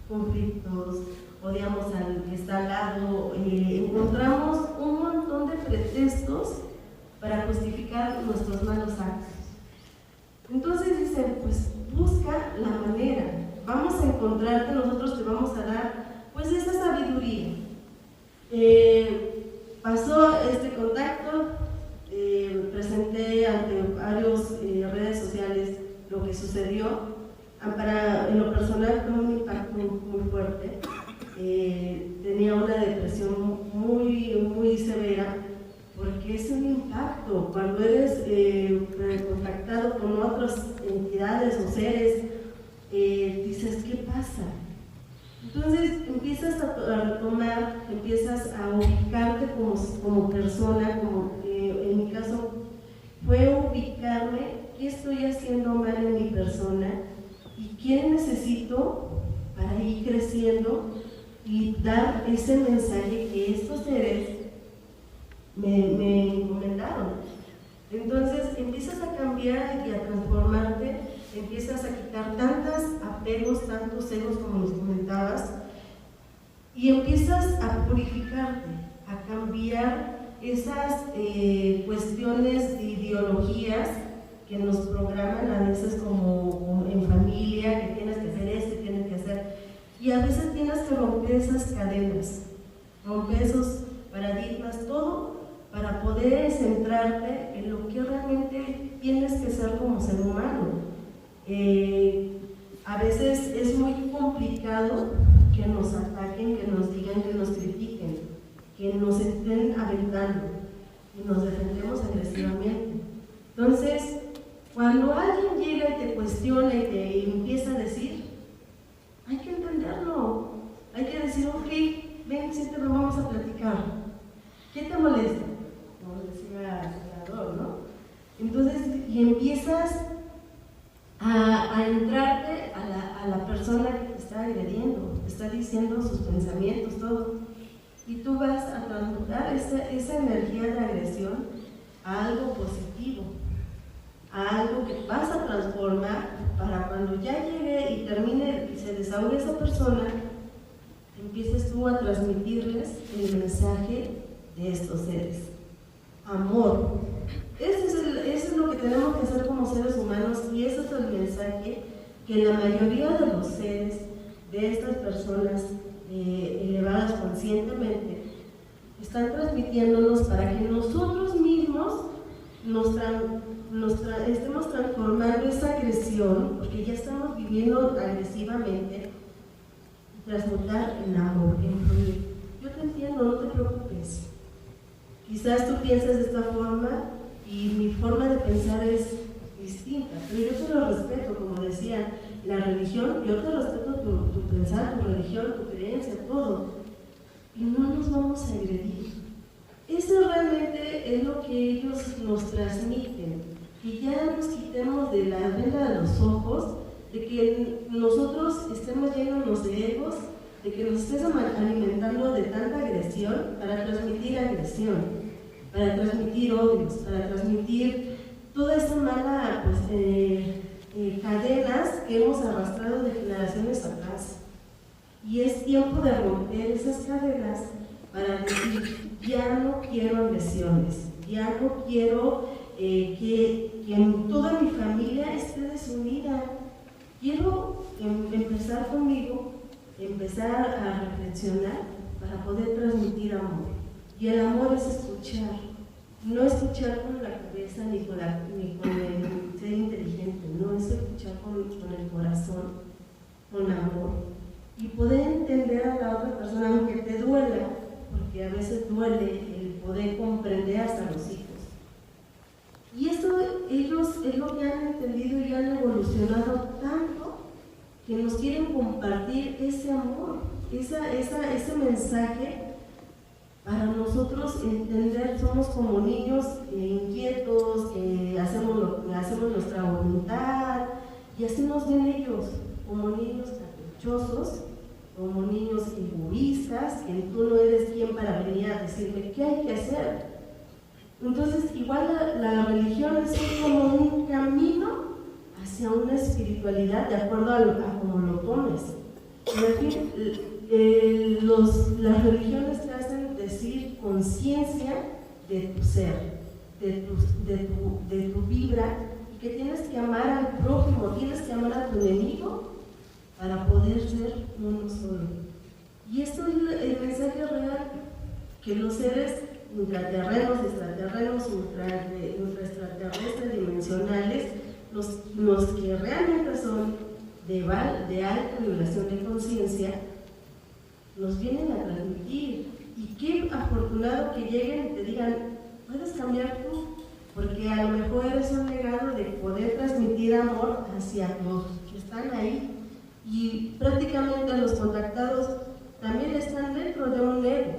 conflictos, odiamos al que está al lado, encontramos un montón de pretextos para justificar nuestros malos actos? Entonces dicen, pues busca la manera, vamos a encontrarte, nosotros te vamos a dar pues esa sabiduría. Pasó este contacto, presenté ante varias redes sociales lo que sucedió. En lo personal fue un impacto muy fuerte. Tenía una depresión muy severa, porque es un impacto cuando eres contactado con otras entidades o seres. Dices, ¿qué pasa? Entonces empiezas a retomar, empiezas a ubicarte como persona, en mi caso fue ubicarme, qué estoy haciendo mal en mi persona y qué necesito para ir creciendo y dar ese mensaje que estos seres me encomendaron. Entonces empiezas a cambiar y a transformarte, empiezas a quitar tantos apegos, tantos egos como nos comentabas, y empiezas a purificarte, a cambiar esas cuestiones de ideologías que nos programan a veces como en familia, que tienes que hacer esto y tienes que hacer, y a veces tienes que romper esas cadenas, romper esos paradigmas, todo para poder centrarte en lo que realmente tienes que ser como ser humano. A veces es muy complicado que nos ataquen, que nos digan, que nos critiquen, que nos estén aventando y nos defendemos agresivamente. Entonces, cuando alguien llega y te cuestiona y te empieza a decir, hay que entenderlo, hay que decir, ok, ven, siéntate, vamos a platicar. ¿Qué te molesta? Como decía el creador, ¿no? Entonces, y empiezas a entrarte a la persona que te está agrediendo, te está diciendo sus pensamientos, todo. Y tú vas a transmutar esa energía de agresión a algo positivo, a algo que vas a transformar para cuando ya llegue y termine y se desahogue esa persona, empieces tú a transmitirles el mensaje de estos seres. Amor. Eso es lo que tenemos que hacer como seres humanos, y ese es el mensaje que la mayoría de los seres, de estas personas elevadas conscientemente, están transmitiéndonos para que nosotros mismos estemos transformando esa agresión, porque ya estamos viviendo agresivamente, y transmutar en amor, en fluir. Yo te entiendo, no te preocupes. Quizás tú piensas de esta forma y mi forma de pensar es distinta, pero yo te lo respeto, como decía, la religión, yo te respeto tu pensar, tu religión, tu creencia, todo, y no nos vamos a agredir. Eso realmente es lo que ellos nos transmiten, que ya nos quitemos de la venda de los ojos, de que nosotros estemos llenándonos de egos, de que nos estés alimentando de tanta agresión para transmitir agresión, para transmitir odios, para transmitir toda esa mala cadenas que hemos arrastrado de generaciones atrás. Y es tiempo de romper esas cadenas para decir, ya no quiero agresiones, ya no quiero que toda mi familia esté desunida. Quiero empezar conmigo, empezar a reflexionar para poder transmitir amor. Y el amor es escuchar, no escuchar con la cabeza ni con el ser inteligente, no, es escuchar con el corazón, con amor. Y poder entender a la otra persona, aunque te duela, porque a veces duele el poder comprender hasta los hijos. Y esto ellos es lo que han entendido y han evolucionado tanto que nos quieren compartir ese amor, ese mensaje para nosotros entender. Somos como niños inquietos, hacemos nuestra voluntad y así nos ven ellos, como niños caprichosos, como niños egoístas, que tú no eres quien para venir a decirme qué hay que hacer. Entonces, igual la religión es como un camino hacia una espiritualidad de acuerdo a cómo lo tomes. En fin, las religiones te hacen decir conciencia de tu ser, de tu vibra, y que tienes que amar al prójimo, tienes que amar a tu enemigo para poder ser uno solo. Y esto es el mensaje real, que los seres intraterrenos, extraterrenos, ultraextraterrestres, dimensionales, los que realmente son de alta vibración de conciencia, nos vienen a transmitir. Y qué afortunado que lleguen y te digan, puedes cambiar tú, porque a lo mejor eres un legado de poder transmitir amor hacia los que están ahí. Y prácticamente los contactados también están dentro de un ego,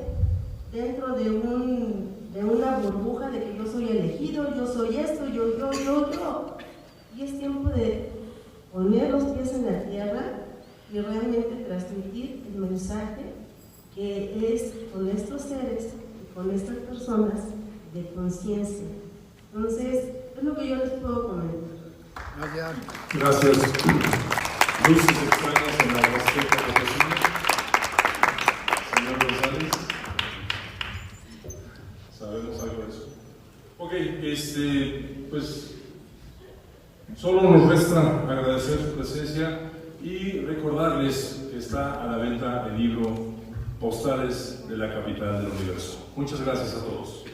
dentro de una burbuja de que yo soy elegido, yo soy esto, yo. Y es tiempo de poner los pies en la tierra y realmente transmitir el mensaje que es con estos seres y con estas personas de conciencia. Entonces, es lo que yo les puedo comentar. Gracias. Luces extrañas en la Huasteca Potosina. Señor González, sabemos algo de eso. Ok, pues solo nos resta agradecer su presencia y recordarles que está a la venta el libro Postales de la Capital del Universo. Muchas gracias a todos.